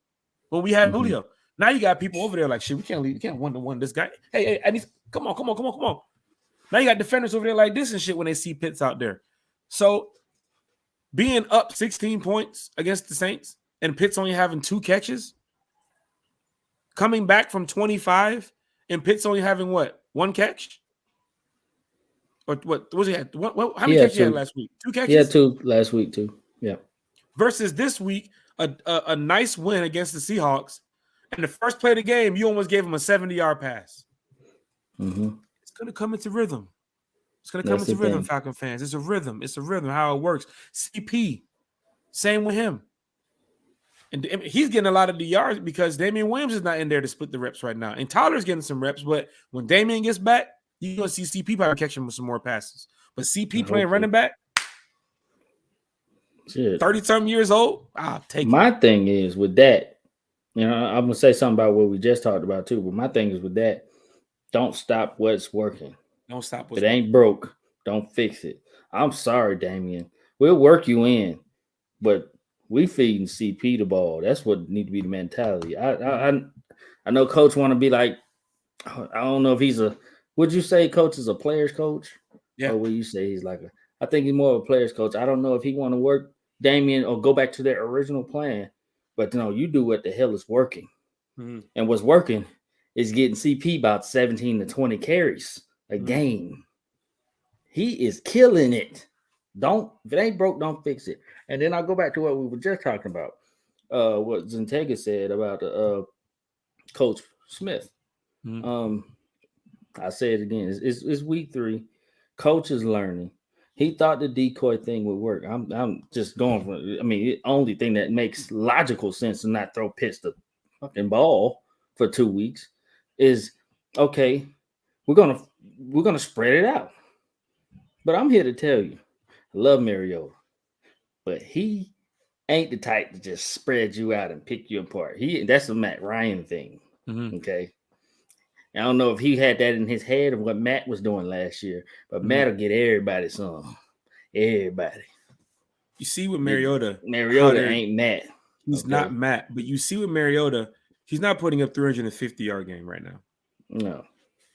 when we had Julio. Now you got people over there like, shit, we can't leave. We can't one-to-one this guy. Hey, I need, come on. Now you got defenders over there like this and shit when they see Pitts out there. So being up 16 points against the Saints and Pitts only having 2 catches, coming back from 25 and Pitts only having what? 1 catch? Or what was he had? How many catches he had last week? 2 catches? He had 2 last week too. Yeah. Versus this week, a nice win against the Seahawks. And the first play of the game, you almost gave him a 70-yard pass. It's going to come into rhythm. It's going to come into rhythm, Falcon fans. It's a rhythm. It's a rhythm, how it works. CP, same with him. And he's getting a lot of the yards because Damian Williams is not in there to split the reps right now. And Tyler's getting some reps, but when Damian gets back, you're going to see CP probably catching with some more passes. But CP playing running back, 30-something years old. I'll take it. My thing is with that, I'm gonna say something about what we just talked about too. But my thing is with that, don't stop what's working. Don't stop. If it ain't broke, don't fix it. I'm sorry, Damian. We'll work you in, but we feeding CP the ball. That's what need to be the mentality. I know Coach want to be like, I don't know if he's a. Would you say Coach is a player's coach? Yeah. Or would you say he's like a? I think he's more of a player's coach. I don't know if he want to work Damian or go back to their original plan, but no, you do what the hell is working, and what's working is getting CP about 17 to 20 carries a game. He is killing it. If it ain't broke, don't fix it. And then I'll go back to what we were just talking about. What Zentega said about Coach Smith. I say it again. It's week 3. Coach is learning. He thought the decoy thing would work. I'm just going for. I mean, the only thing that makes logical sense to not throw pitch the fucking ball for 2 weeks is okay. We're gonna spread it out. But I'm here to tell you, I love Mariota, but he ain't the type to just spread you out and pick you apart. That's a Matt Ryan thing. Okay. I don't know if he had that in his head of what Matt was doing last year, but Matt will get everybody some. Everybody. You see with Mariota ain't Matt. He's not Matt, but you see with Mariota, he's not putting up 350-yard game right now. No.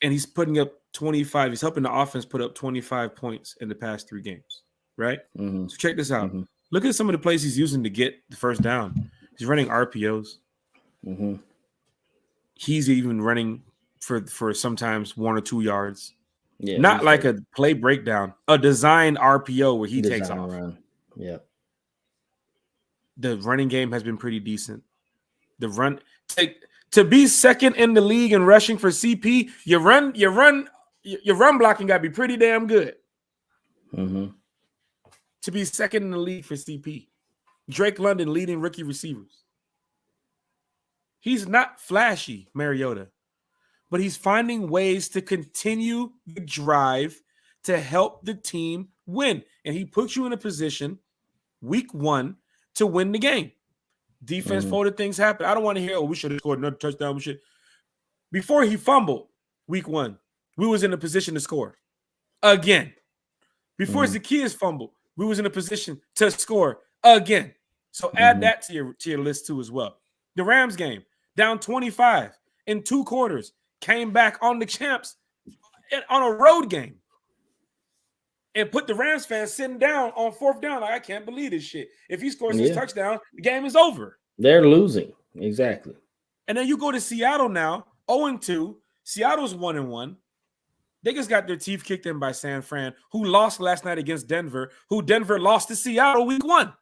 And he's putting up 25. He's helping the offense put up 25 points in the past 3 games, right? So check this out. Look at some of the plays he's using to get the first down. He's running RPOs. He's even running for sometimes 1 or 2 yards. Yeah, not like a play breakdown, a designed RPO where he takes off. Yeah. The running game has been pretty decent. The run to be second in the league in rushing for CP, your run blocking got to be pretty damn good. To be second in the league for CP. Drake London leading rookie receivers. He's not flashy, Mariota, but he's finding ways to continue the drive to help the team win. And he puts you in a position, week 1, to win the game. Defense folded, things happen. I don't want to hear, we should have scored another touchdown. Before he fumbled week 1, we was in a position to score again. Before Zacchaeus fumbled, we was in a position to score again. So add that to your list too as well. The Rams game, down 25 in 2 quarters, came back on the champs on a road game and put the Rams fans sitting down on 4th down. Like, I can't believe this shit. If he scores his touchdown, the game is over. They're losing. Exactly. And then you go to Seattle now, 0-2. Seattle's 1-1. They just got their teeth kicked in by San Fran, who lost last night against Denver, who Denver lost to Seattle week 1.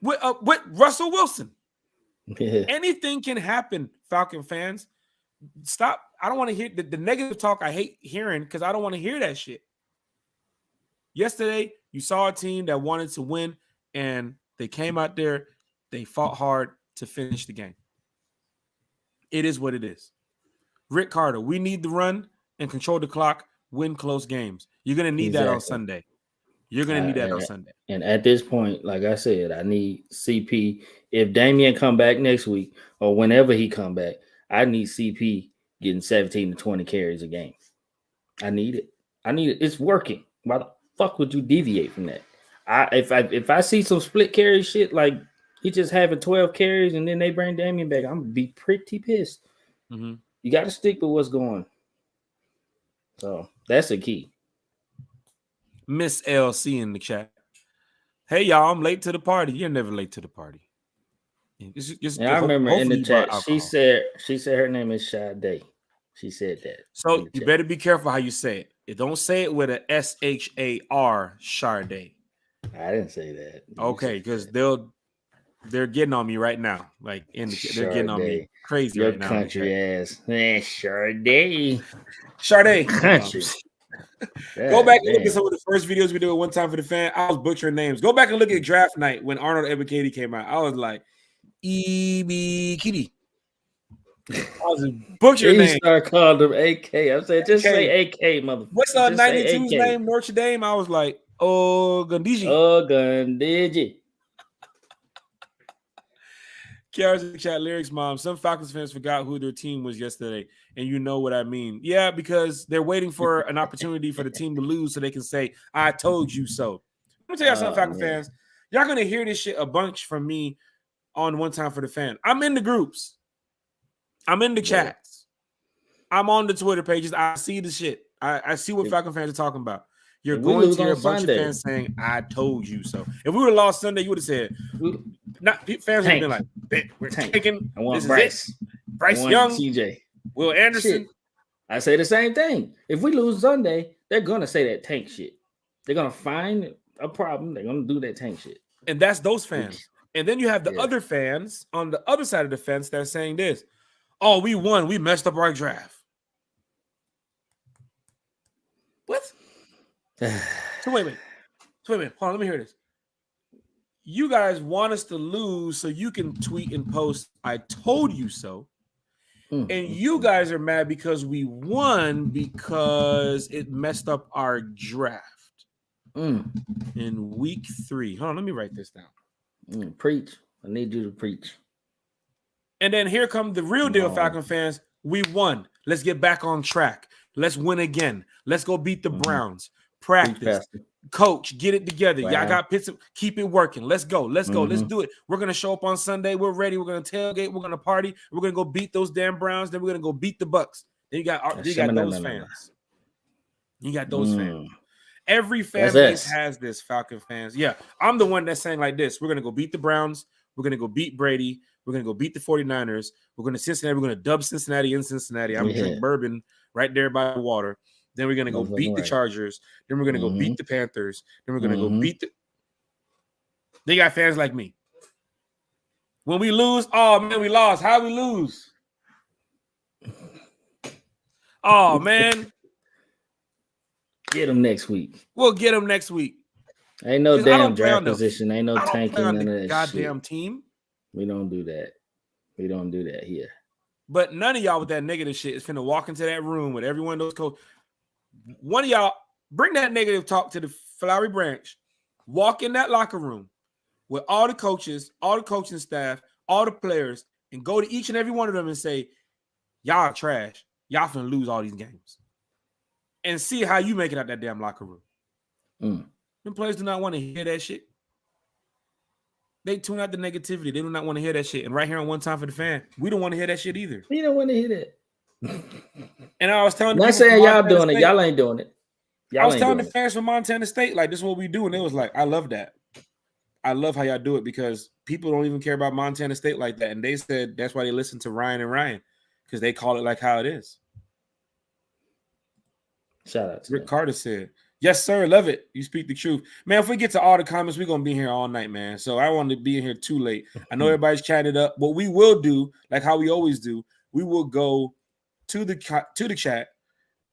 With Russell Wilson. Anything can happen, Falcon fans. Stop. I don't want to hear the negative talk. I hate hearing because I don't want to hear that shit. Yesterday, you saw a team that wanted to win, and they came out there. They fought hard to finish the game. It is what it is. Rick Carter, we need the run and control the clock, win close games. You're going to need that on Sunday. You're going to need that on Sunday. And at this point, like I said, I need CP. If Damian come back next week or whenever he come back, I need CP getting 17 to 20 carries a game. I need it. It's working. Why the fuck would you deviate from that? If I see some split carry shit, like he just having 12 carries and then they bring Damian back, I'm going to be pretty pissed. You got to stick with what's going. So that's the key. Miss LC in the chat. Hey, y'all, I'm late to the party. You're never late to the party. I remember in the chat, she said her name is Sade. She said that. So you better be careful how you say it. Don't say it with a SHAR, Sade. I didn't say that. Okay, because they're getting on me right now. Like they're getting on me crazy right now. Country ass. Sade. Country. Go back and look at some of the first videos we did one time for the fan. I was butchering names. Go back and look at draft night when Arnold Ebiketie came out. I was like, Ebiketie. I was butchering names. I called him AK. I said, just say AK, motherfucker. What's 92's name? Notre Dame. I was like, Gandiji. Gandiji. Kiara's in the chat lyrics, mom. Some Falcons fans forgot who their team was yesterday, and you know what I mean. Yeah, because they're waiting for an opportunity for the team to lose so they can say, I told you so. Let me tell y'all something, Falcon fans. Y'all going to hear this shit a bunch from me on One Time for the Fan. I'm in the groups. I'm in the chats. I'm on the Twitter pages. I see the shit. I see what Falcon fans are talking about. You're going to hear a bunch of fans saying, I told you so. If we would have lost Sunday, you would have said, fans would have been like, we're taking. I want Bryce. Bryce Young. TJ. Will Anderson. Shit. I say the same thing. If we lose Sunday, they're going to say that tank shit. They're going to find a problem. They're going to do that tank shit. And that's those fans. And then you have the other fans on the other side of the fence that are saying this. Oh, we won. We messed up our draft. What? So wait a minute. Hold on. Let me hear this. You guys want us to lose so you can tweet and post, I told you so. And you guys are mad because we won because it messed up our draft in week 3. Hold on. Let me write this down. Preach. I need you to preach. And then here come the real deal, Falcon fans. We won. Let's get back on track. Let's win again. Let's go beat the Browns. Practice. Coach, get it together. Wow. Y'all got Pittsburgh. Keep it working. Let's go. Let's go. Let's do it. We're going to show up on Sunday. We're ready. We're going to tailgate. We're going to party. We're going to go beat those damn Browns. Then we're going to go beat the Bucks. Then you got those fans. You got those fans. Every fan base has this, Falcon fans. Yeah, I'm the one that's saying like this. We're going to go beat the Browns. We're going to go beat Brady. We're going to go beat the 49ers. We're going to Cincinnati. We're going to dub Cincinnati in Cincinnati. I'm going to drink bourbon right there by the water. Then we're going to go beat the Chargers. Then we're going to go beat the Panthers. Then we're going to go beat the – they got fans like me. When we lose, oh, man, we lost. How we lose? Oh, man. Get them next week. We'll get them next week. Ain't no damn draft position. Ain't no tanking. None of that goddamn team. We don't do that. We don't do that here. But none of y'all with that negative shit is finna walk into that room with every one of those coaches. One of y'all bring that negative talk to the Flowery Branch. Walk in that locker room with all the coaches, all the coaching staff, all the players, and go to each and every one of them and say, y'all are trash. Y'all finna lose all these games. And see how you make it out that damn locker room. Them players do not want to hear that shit. They tune out the negativity. They do not want to hear that shit. And right here on One Time for the Fan, we don't want to hear that shit either. We don't want to hear that. And I was telling not saying y'all doing it. Y'all ain't doing it. I was telling the fans from Montana State, like, this is what we do. And it was like, I love that. I love how y'all do it because people don't even care about Montana State like that. And they said that's why they listen to Ryan and Ryan because they call it like how it is. Shout out to Rick Carter said, yes, sir. Love it. You speak the truth. Man, if we get to all the comments, we're going to be here all night, man. So I want to be in here too late. I know everybody's chatted up. What we will do, like how we always do, we will go to the chat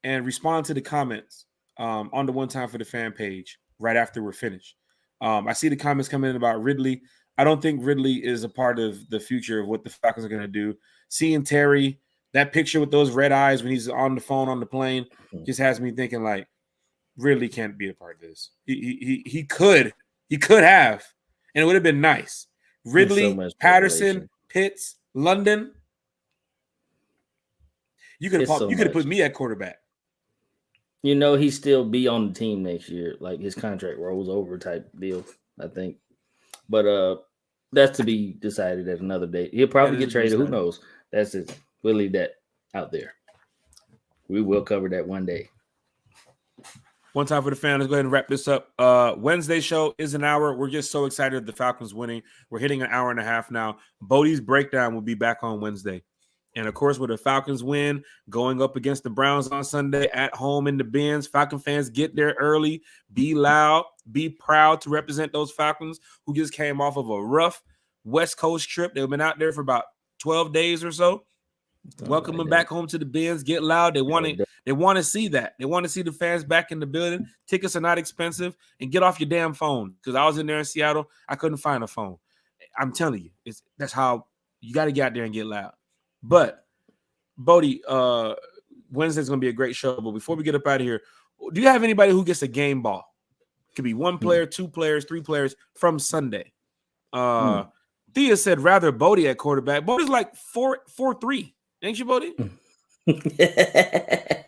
and respond to the comments on the One Time for the Fan page right after we're finished. I see the comments coming in about Ridley. I don't think Ridley is a part of the future of what the Falcons are going to do. Seeing Terry, that picture with those red eyes when he's on the phone on the plane just has me thinking like, Ridley can't be a part of this. He could have, and it would have been nice. Ridley, so Patterson, Pitts, London. You could have put me at quarterback. You know, he still be on the team next year, like his contract rolls over type deal, I think. But that's to be decided at another date. He'll probably get traded. Who knows? That's it. We'll leave that out there. We will cover that one day. One Time for the Fan. Let's go ahead and wrap this up. Wednesday show is an hour. We're just so excited the Falcons winning. We're hitting an hour and a half now. Bodie's breakdown will be back on Wednesday. And, of course, with the Falcons win, going up against the Browns on Sunday at home in the Benz, Falcon fans get there early, be loud, be proud to represent those Falcons who just came off of a rough West Coast trip. They've been out there for about 12 days or so. Welcome them back home to the Benz. Get loud. They want to see that. They want to see the fans back in the building. Tickets are not expensive. And get off your damn phone. Because I was in there in Seattle. I couldn't find a phone. I'm telling you, that's how you got to get out there and get loud. But, Bodie, Wednesday's going to be a great show. But before we get up out of here, do you have anybody who gets a game ball? Could be one player, 2 players, 3 players from Sunday. Thea said rather Bodie at quarterback. Bodie's like 4'3", ain't you, Bodie?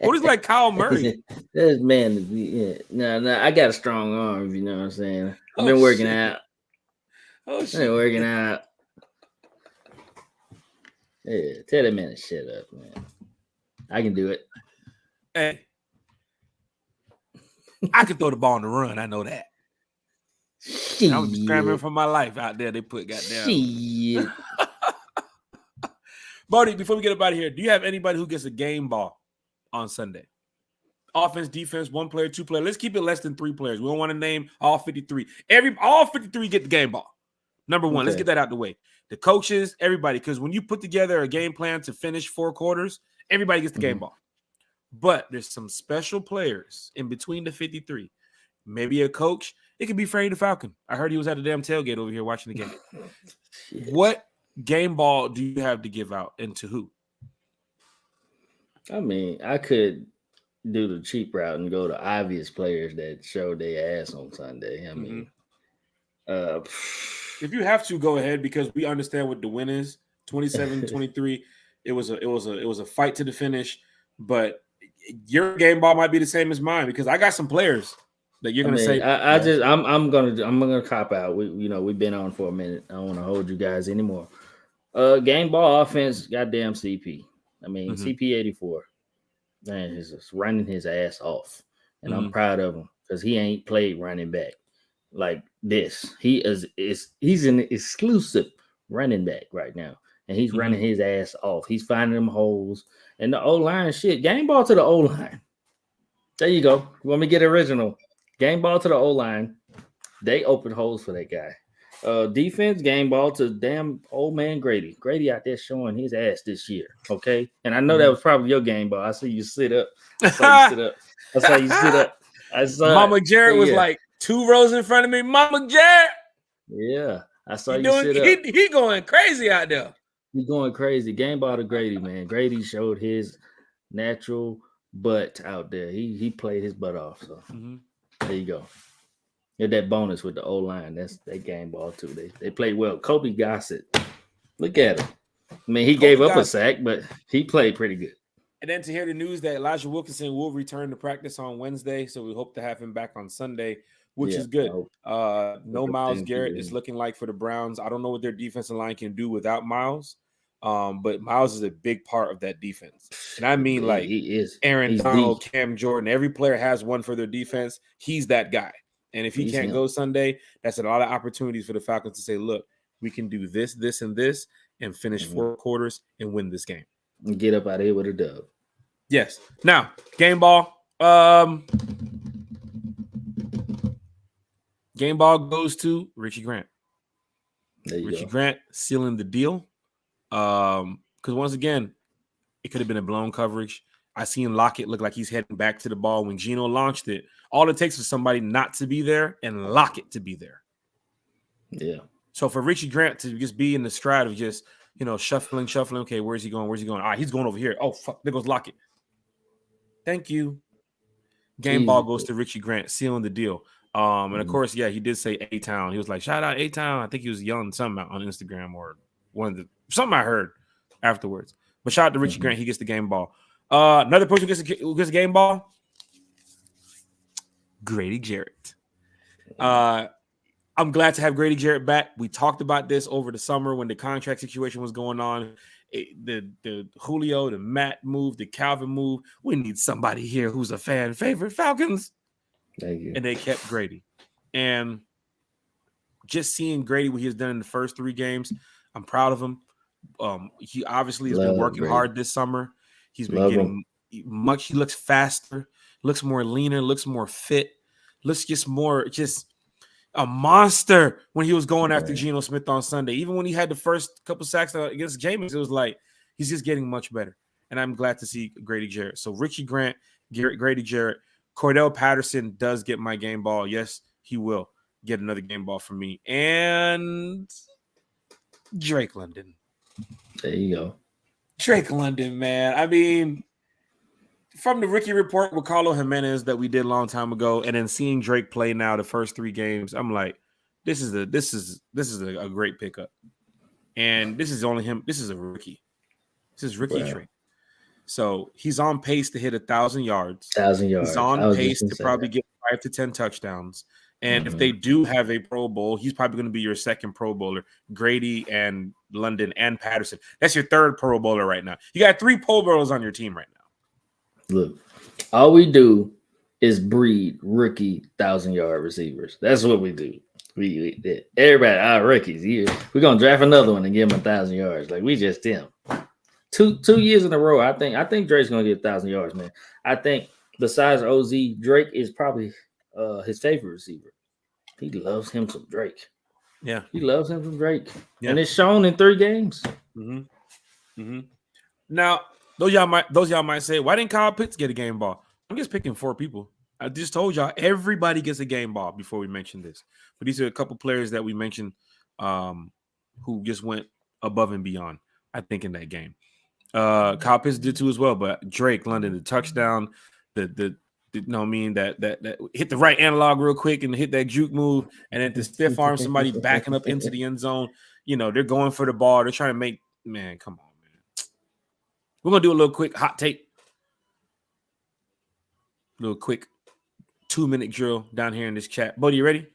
Bodie's like Kyle Murray. This man, no, I got a strong arm. You know what I'm saying? I've been working out. I've been working out. Yeah, tell that man to shut up, man. I can do it. Hey, I can throw the ball on the run. I know that. I'm scrambling for my life out there. They put goddamn. Bodie, before we get up out of here, do you have anybody who gets a game ball on Sunday? Offense, defense, 1 player, 2 player. Let's keep it less than 3 players. We don't want to name all 53. All 53 get the game ball. Number one, let's get that out the way. The coaches, everybody, because when you put together a game plan to finish 4 quarters, everybody gets the game ball. But there's some special players in between the 53. Maybe a coach. It could be Freddie the Falcon. I heard he was at the damn tailgate over here watching the game. What game ball do you have to give out and to who? I mean, I could do the cheap route and go to obvious players that showed their ass on Sunday. I mean, if you have to, go ahead, because we understand what the win is. 27-23. It was a fight to the finish, but your game ball might be the same as mine because I got some players that you're gonna say. I'm gonna cop out. We've been on for a minute. I don't want to hold you guys anymore. Game ball offense, goddamn CP. I mean, CP 84. Man, he's just running his ass off, and I'm proud of him because he ain't played running back like this. He's an exclusive running back right now, and he's running his ass off. He's finding them holes, and the O-line shit. Game ball to the O-line. There you go. You want me to get original? Game ball to the O-line. They open holes for that guy. Defense, game ball to damn old man Grady. Grady out there showing his ass this year. Okay. And I know that was probably your game ball. I see you sit up. I saw you sit up. Mama Jarrett was like 2 rows in front of me. Mama Jarrett. Yeah. I saw you sit up. He going crazy out there. He's going crazy. Game ball to Grady, man. Grady showed his natural butt out there. He played his butt off. So there you go. Get that bonus with the O-line. That's that game ball too. They played well. Kobe Gossett. Look at him. I mean, he gave up a sack, but he played pretty good. And then to hear the news that Elijah Wilkinson will return to practice on Wednesday, so we hope to have him back on Sunday, which is good. No Myles Garrett is looking like for the Browns. I don't know what their defensive line can do without Myles, but Myles is a big part of that defense. And I mean, like, he is. Aaron Donald, Cam Jordan, every player has one for their defense. He's that guy. And if he can't go Sunday, that's a lot of opportunities for the Falcons to say, look, we can do this, this, and this, and finish 4 quarters and win this game. And get up out of here with a dub. Yes. Now, game ball. Game ball goes to Richie Grant. Richie Grant sealing the deal. Because once again, it could have been a blown coverage. I seen Lockett look like he's heading back to the ball when Geno launched it. All it takes is somebody not to be there and Lockett to be there. Yeah. So for Richie Grant to just be in the stride of just, shuffling. Okay, where's he going? All right, he's going over here. Oh, fuck, there goes Lockett. Thank you. Game ball goes to Richie Grant, sealing the deal. And of course, he did say A-Town. He was like, shout out A-Town. I think he was yelling something out on Instagram or something I heard afterwards. But shout out to Richie Grant. He gets the game ball. Another person who gets a game ball, Grady Jarrett. I'm glad to have Grady Jarrett back. We talked about this over the summer when the contract situation was going on. The Julio, the Matt move, the Calvin move. We need somebody here who's a fan favorite. Falcons. Thank you. And they kept Grady. And just seeing Grady, what he has done in the first 3 games, I'm proud of him. He obviously has been working hard this summer. He's been getting much. He looks faster, looks more leaner, looks more fit, looks just a monster when he was going after Geno Smith on Sunday. Even when he had the first couple sacks against Jameis, it was like he's just getting much better. And I'm glad to see Grady Jarrett. So Richie Grant, Grady Jarrett, Cordell Patterson does get my game ball. Yes, he will get another game ball from me. And Drake London. There you go. Drake London, man. I mean, from the Ricky report with Carlo Jimenez that we did a long time ago, and then seeing Drake play now the first 3 games, I'm like, this is a great pickup. And this is only him. This is a rookie. This is rookie Drake. So he's on pace to hit 1,000 yards. 1,000 yards. He's on pace to probably get 5 to 10 touchdowns. And if they do have a Pro Bowl, he's probably going to be your second Pro Bowler. Grady and London and Patterson. That's your third Pro Bowler right now. You got 3 Pro Bowlers on your team right now. Look, all we do is breed rookie 1,000-yard receivers. That's what we do. Everybody, our rookies. We're gonna draft another one and give him 1,000 yards. Like we just them. Two years in a row. I think Drake's gonna get 1,000 yards, man. I think besides OZ, Drake is probably his favorite receiver. He loves him some Drake. Yeah, he loves him some Drake, and it's shown in 3 games. Now, those y'all might say, why didn't Kyle Pitts get a game ball? I'm just picking 4 people. I just told y'all everybody gets a game ball before we mention this. But these are a couple players that we mentioned who just went above and beyond, I think, in that game. Kyle Pitts did too as well, but Drake, London, the touchdown, that hit the right analog real quick and hit that juke move, and then to stiff arm somebody backing up into the end zone. They're going for the ball. They're trying to make, man, come on, man. We're going to do a little quick hot take. Little quick 2-minute drill down here in this chat. Buddy, you ready?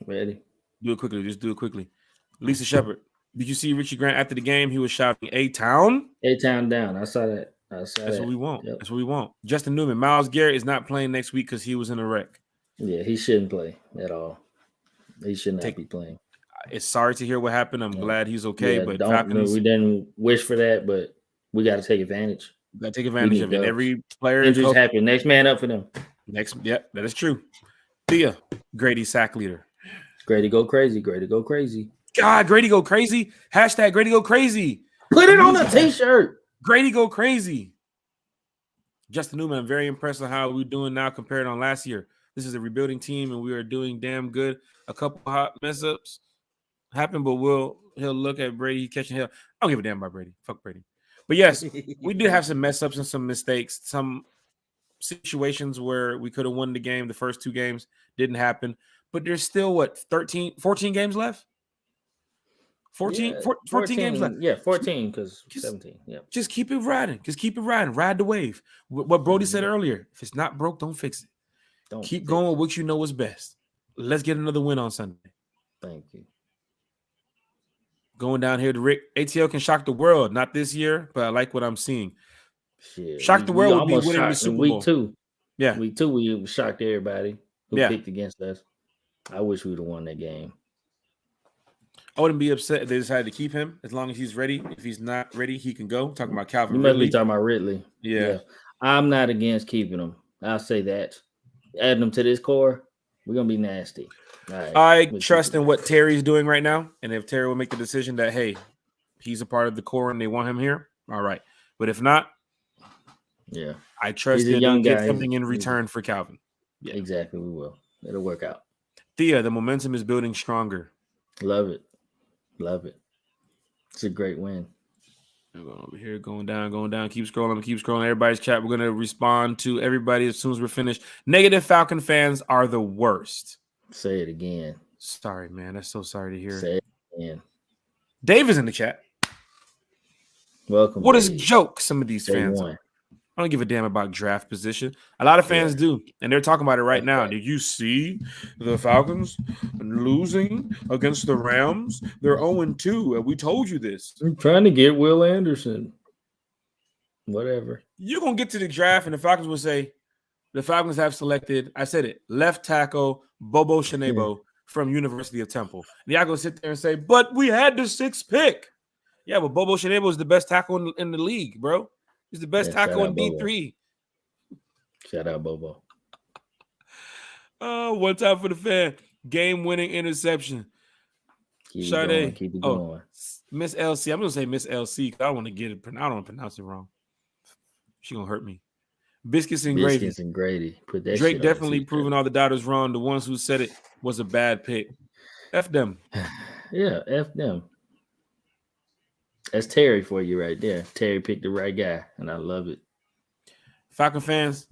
Ready. Do it quickly. Just do it quickly. Lisa Shepard, did you see Richie Grant after the game? He was shouting A-Town. A-Town down. I saw that. That's what we want. Yep. That's what we want. Justin Newman, Myles Garrett is not playing next week because he was in a wreck. Yeah, he shouldn't play at all. He should not be playing. It's sorry to hear what happened. I'm glad he's okay. But we didn't wish for that, but we got to take advantage. Got to take advantage of it. Every player injuries happen. Next man up for them. Yep, that is true. Thea, Grady sack leader. Grady go crazy. Grady go crazy. God, Grady go crazy. Hashtag Grady go crazy. Put it on a t-shirt. Grady go crazy. Justin Newman, I'm very impressed with how we're doing now compared on last year. This is a rebuilding team, and we are doing damn good. A couple hot mess ups happen, but he'll look at Brady catching hell. I don't give a damn about Brady. Fuck Brady. But yes, we did have some mess ups and some mistakes. Some situations where we could have won the game. The first 2 games didn't happen. But there's still 14 games left? 14 games left. Yeah, 14 because 17. Yeah. Just keep it riding. Just keep it riding. Ride the wave. What Brody said earlier. If it's not broke, don't fix it. Keep going with what you know is best. Let's get another win on Sunday. Thank you. Going down here to Rick. ATL can shock the world. Not this year, but I like what I'm seeing. Shit. Shock the world would be winning the Super Bowl. Week 2. Yeah. Week 2, we shocked everybody who picked against us. I wish we would have won that game. I wouldn't be upset if they decided to keep him as long as he's ready. If he's not ready, he can go. Talking about Calvin You Ridley. must be talking about Ridley. Yeah. I'm not against keeping him. I'll say that. Adding him to this core, we're going to be nasty. Right. I trust in what Terry's doing right now. And if Terry will make the decision that, hey, he's a part of the core and they want him here, all right. But if not, I trust that he'll get something in return for Calvin. Yeah. Exactly, we will. It'll work out. Thea, the momentum is building stronger. Love it. Love it. It's a great win. We're going over here, going down. Keep scrolling. Everybody's chat. We're going to respond to everybody as soon as we're finished. Negative Falcon fans are the worst. Say it again. Sorry, man. That's so sorry to hear. Say it again. Dave is in the chat. Welcome. What is a joke some of these fans are. I don't give a damn about draft position. A lot of fans do, and they're talking about it right now. Did you see the Falcons losing against the Rams? They're 0-2, and we told you this. I'm trying to get Will Anderson. Whatever. You're going to get to the draft, and the Falcons will say, the Falcons have selected, I said it, left tackle Bobo Shinebo from University of Temple. And y'all going to sit there and say, but we had the 6th pick. Yeah, but Bobo Shinebo is the best tackle in the league, bro. He's the best tackle in D3. Shout out, Bobo. Oh, one time for the fan. Game-winning interception. Keep it going. Miss LC. I'm going to say Miss LC because I don't want to get it. I don't want to pronounce it wrong. She's going to hurt me. Biscuits and Grady. Put that Drake definitely proving all the doubters wrong. The ones who said it was a bad pick. F them. Yeah, F them. That's Terry for you right there. Terry picked the right guy, and I love it. Falcon fans,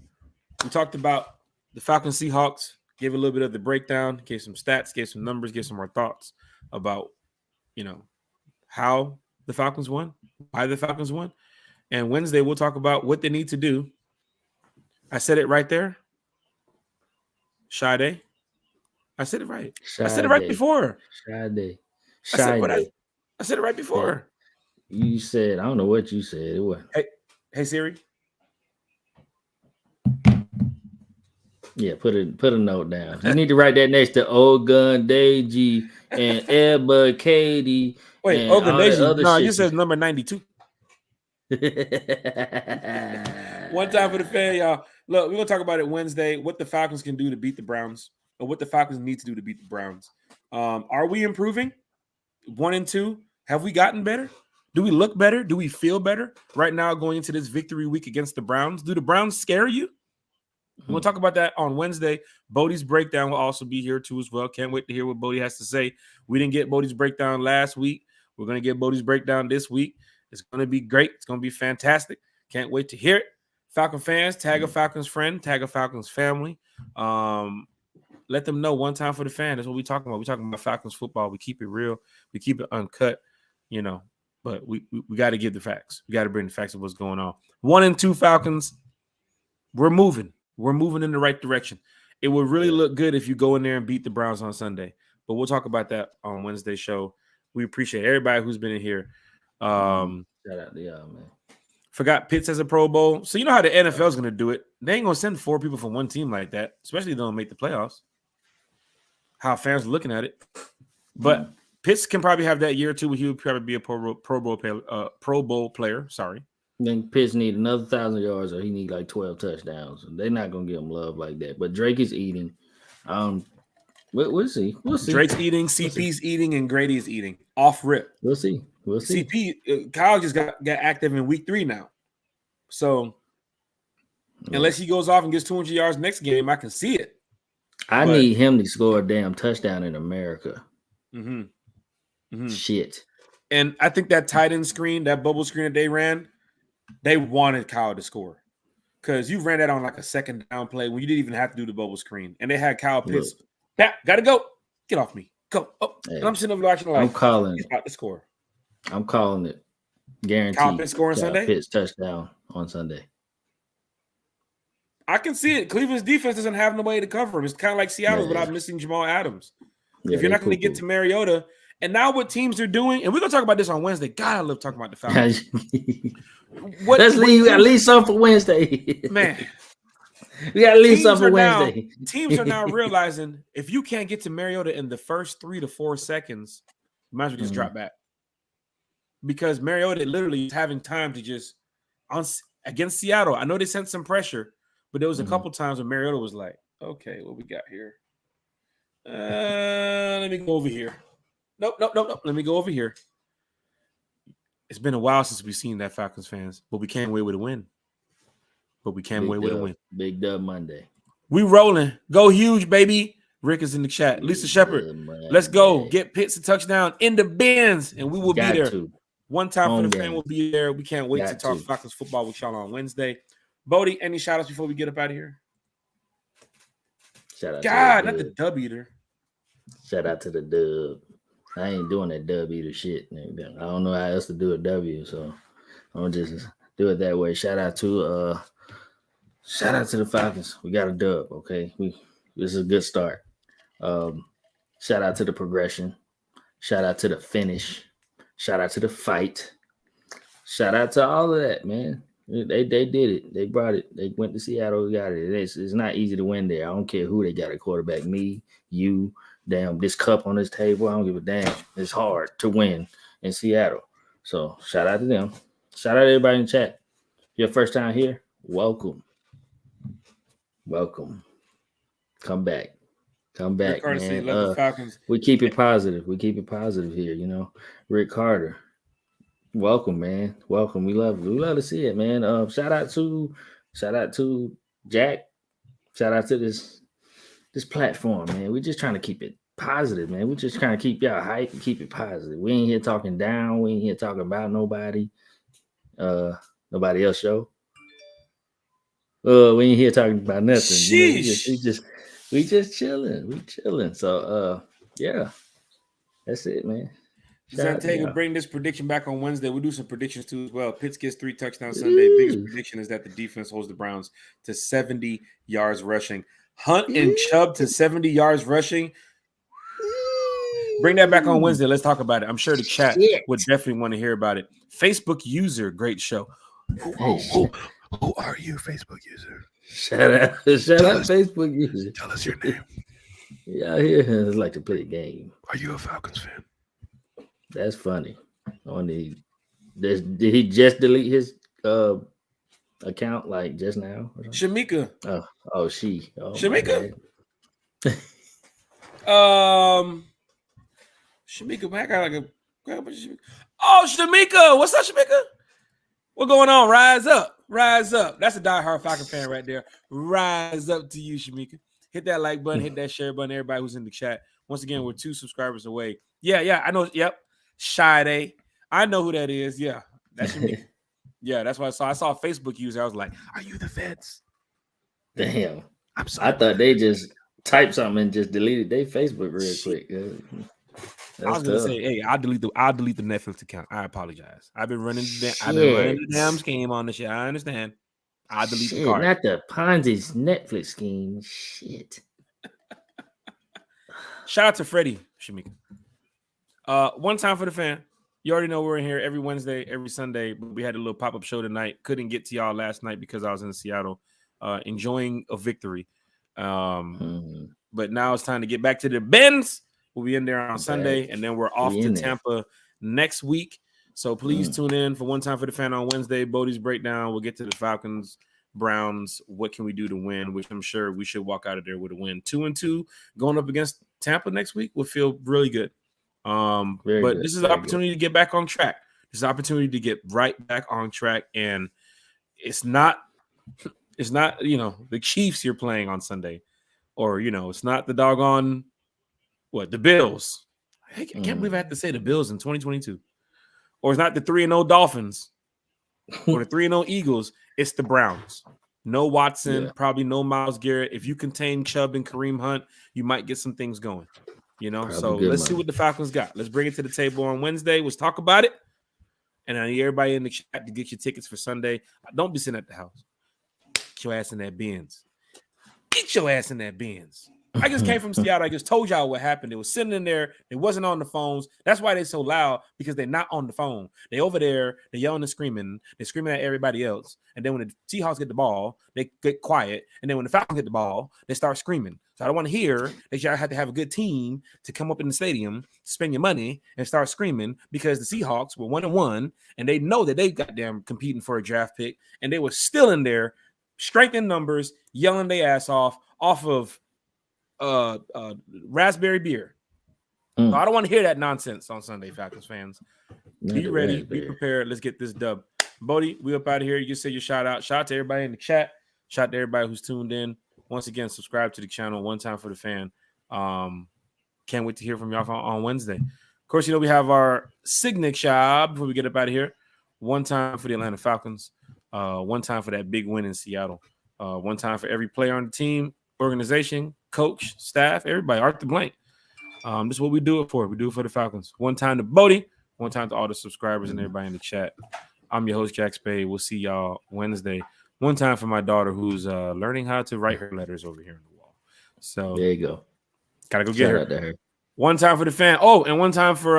we talked about the Falcons Seahawks, gave a little bit of the breakdown, gave some stats, gave some numbers, gave some more thoughts about, how the Falcons won, why the Falcons won. And Wednesday, we'll talk about what they need to do. I said it right there. Sade. I said it right. I said it right before. Sade. I said it right before. You said, I don't know what you said. It was. Hey Siri. Yeah, put a note down. You need to write that next to Ogun Deji and Ebba Katie. Wait, Ogun Deji. No, you said number 92. One time for the fan, y'all. Look, we're gonna talk about it Wednesday. What the Falcons can do to beat the Browns, or what the Falcons need to do to beat the Browns. Are we improving? 1 and 2. Have we gotten better? Do we look better? Do we feel better right now going into this victory week against the Browns? Do the Browns scare you? We'll talk about that on Wednesday. Bodie's breakdown will also be here too as well. Can't wait to hear what Bodie has to say. We didn't get Bodie's breakdown last week. We're going to get Bodie's breakdown this week. It's going to be great. It's going to be fantastic. Can't wait to hear it. Falcon fans, tag a Falcons friend, tag a Falcons family. Let them know one time for the fan. That's what we're talking about. We're talking about Falcons football. We keep it real. We keep it uncut, but we got to give the facts. We got to bring the facts of what's going on. 1 and 2 Falcons. We're moving. We're moving in the right direction. It would really look good if you go in there and beat the Browns on Sunday. But we'll talk about that on Wednesday's show. We appreciate everybody who's been in here. Shout out to y'all, man. Forgot Pitts as a Pro Bowl. So you know how the NFL is going to do it. They ain't going to send 4 people from one team like that, especially if they don't make the playoffs. How fans are looking at it. But Pitts can probably have that year too where he would probably be a Pro Bowl player. Sorry. Then Pitts need another 1,000 yards, or he need like 12 touchdowns. They're not gonna give him love like that. But Drake is eating. We'll see. Drake's eating, CP's eating, and Grady is eating. Off rip. We'll see. CP, Kyle just got active in week 3 now. So unless he goes off and gets 200 yards next game, I can see it. I need him to score a damn touchdown in America. Shit. And I think that tight end screen, that bubble screen that they ran, they wanted Kyle to score because you ran that on like a second down play when you didn't even have to do the bubble screen. And they had Kyle Pitts. Gotta go. Get off me. Go. Oh, hey, and I'm sitting over watching like, I'm calling he's about to score. I'm calling it. Guaranteed. Kyle Pitts scoring Sunday? Pitts touchdown on Sunday. I can see it. Cleveland's defense doesn't have nobody to cover him. It's kind of like Seattle without missing Jamal Adams. If you're not going to get to Mariota, and now what teams are doing, and we're going to talk about this on Wednesday. God, I love talking about the Falcons. Let's leave at least some for Wednesday. Man. We got to leave some for Wednesday. Teams are now realizing if you can't get to Mariota in the first 3 to 4 seconds, you might as well just drop back. Because Mariota literally is having time to just against Seattle. I know they sent some pressure, but there was a couple times when Mariota was like, okay, what we got here? Let me go over here. Nope. Let me go over here. It's been a while since we've seen that, Falcons fans, but we came away with a win. Big dub Monday. We rolling. Go huge, baby. Rick is in the chat. Lisa Shepard, let's go. Get Pitts a touchdown in the bins, and we will be there. One time for the fan will be there. We can't wait to talk Falcons football with y'all on Wednesday. Bodie, any shout outs before we get up out of here? Shout out God, not the dub eater. Shout out to the dub. I ain't doing that dub eater shit. I don't know how else to do a W, so I'm gonna just do it that way. Shout out to the Falcons. We got a dub, okay? This is a good start. Shout out to the progression. Shout out to the finish. Shout out to the fight. Shout out to all of that, man. They did it. They brought it. They went to Seattle. Got it. It's not easy to win there. I don't care who they got a quarterback. Me, you, damn, this cup on this table. I don't give a damn. It's hard to win in Seattle. So shout out to them. Shout out to everybody in the chat. Your first time here, welcome. Come back, man. We keep it positive. here. Rick Carter, welcome, man. Welcome. We love to see it, man. Shout out to Jack. Shout out to this platform, man. We're just trying to keep it positive, man. We're just trying to keep y'all hype and keep it positive. We ain't here talking down. We ain't here talking about nobody else show. We ain't here talking about nothing. Sheesh. You know, we just chilling. We chilling. So yeah, that's it, man. Zantega, bring this prediction back on Wednesday. We'll do some predictions too as well. Pitts gets 3 touchdowns Sunday. Biggest prediction is that the defense holds the Browns to 70 yards rushing. Hunt and Chubb to 70 yards rushing. Bring that back on Wednesday. Let's talk about it. I'm sure the chat would definitely want to hear about it. Facebook user, great show. Who are you, Facebook user? Shout out, Facebook user. Tell us your name. Yeah, here like to play a game. Are you a Falcons fan? That's funny. Did he just delete his account like just now? Shamika. She. Shamika. Shamika, man, I got like a. Oh, Shamika, what's up, Shamika? What going on? Rise up, rise up. That's a diehard Falcon fan right there. Rise up to you, Shamika. Hit that like button, hit that share button. Everybody who's in the chat. Once again, we're 2 subscribers away. Yeah, I know. Yep, Sade. I know who that is. Yeah, that's Shamika. Yeah, that's what I saw. I saw a Facebook user. I was like, "Are you the feds?" Damn. I'm sorry. I thought they just typed something and just deleted their Facebook real quick. I was gonna say, hey, I'll delete the Netflix account. I apologize. I've been running the damn scheme on the shit. I understand. I'll delete the card. Not the Ponzi's Netflix scheme. Shit. Shout out to Freddie, Shamika. One time for the fan. You already know we're in here every Wednesday, every Sunday. But we had a little pop-up show tonight. Couldn't get to y'all last night because I was in Seattle enjoying a victory. But now it's time to get back to the Bends. We'll be in there on Sunday, and then we're off to Tampa next week. So please tune in for One Time for the Fan on Wednesday. Bodie's breakdown. We'll get to the Falcons, Browns. What can we do to win? Which I'm sure we should walk out of there with a win. 2-2 going up against Tampa next week will feel really good. This is an opportunity to get back on track. This is an opportunity to get right back on track, and it's not the Chiefs you're playing on Sunday, or it's not the doggone. What, the Bills? I can't believe I have to say the Bills in 2022. Or it's not the 3-0 Dolphins or the 3-0 Eagles. It's the Browns. No Watson, probably no Myles Garrett. If you contain Chubb and Kareem Hunt, you might get some things going. So let's see what the Falcons got. Let's bring it to the table on Wednesday. Let's talk about it. And I need everybody in the chat to get your tickets for Sunday. Don't be sitting at the house. Get your ass in that Benz. Get your ass in that Benz. I just came from Seattle. I just told y'all what happened. It was sitting in there. It wasn't on the phones. That's why they're so loud, because they're not on the phone. They over there. They're yelling and screaming. They're screaming at everybody else. And then when the Seahawks get the ball, they get quiet. And then when the Falcons get the ball, they start screaming. So I don't want to hear that y'all have to have a good team to come up in the stadium, spend your money, and start screaming because the Seahawks were 1-1, and they know that they goddamn competing for a draft pick, and they were still in there, strength in numbers, yelling their ass off of raspberry beer. So I don't want to hear that nonsense on Sunday, Falcons fans. Be ready, be prepared. Let's get this dub. Bodie, we up out of here. You say your shout out. Shout out to everybody in the chat. Shout out to everybody who's tuned in. Once again, subscribe to the channel. One Time for the Fan. Can't wait to hear from y'all on Wednesday. Of course, we have our signature before we get up out of here. One time for the Atlanta Falcons. One time for that big win in Seattle. One time for every player on the team, organization, coach, staff, everybody. Arthur Blank. This is what we do it for. We do it for the Falcons. One time to Bodie. One time to all the subscribers and everybody in the chat. I'm your host, Jack Spade. We'll see y'all Wednesday. One time for my daughter who's learning how to write her letters over here on the wall. So there you go. Gotta go get her. One time for the fan. Oh, and one time for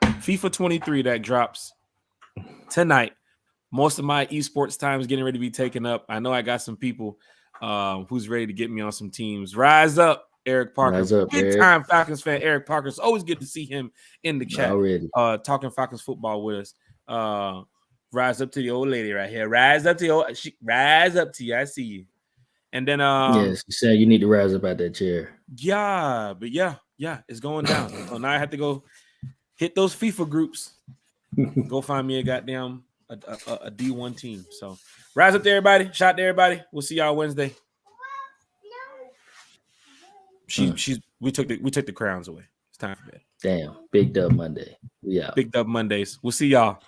FIFA 23 that drops tonight. Most of my esports time is getting ready to be taken up. I know I got some people who's ready to get me on some teams. Rise up, Eric Parker. Rise up, big Eric. time Falcons fan, Eric Parker. It's always good to see him in the chat. Already. Talking Falcons football with us. Rise up to the old lady right here. Rise up to you. I see you. And then yes, you said you need to rise up out that chair. Yeah, but yeah, it's going down. So now I have to go hit those FIFA groups. Go find me a goddamn a D1 team. So rise up to everybody. Shout out to everybody. We'll see y'all Wednesday. We took the crowns away. It's time for bed. Damn. Big Dub Monday. Yeah. Big Dub Mondays. We'll see y'all.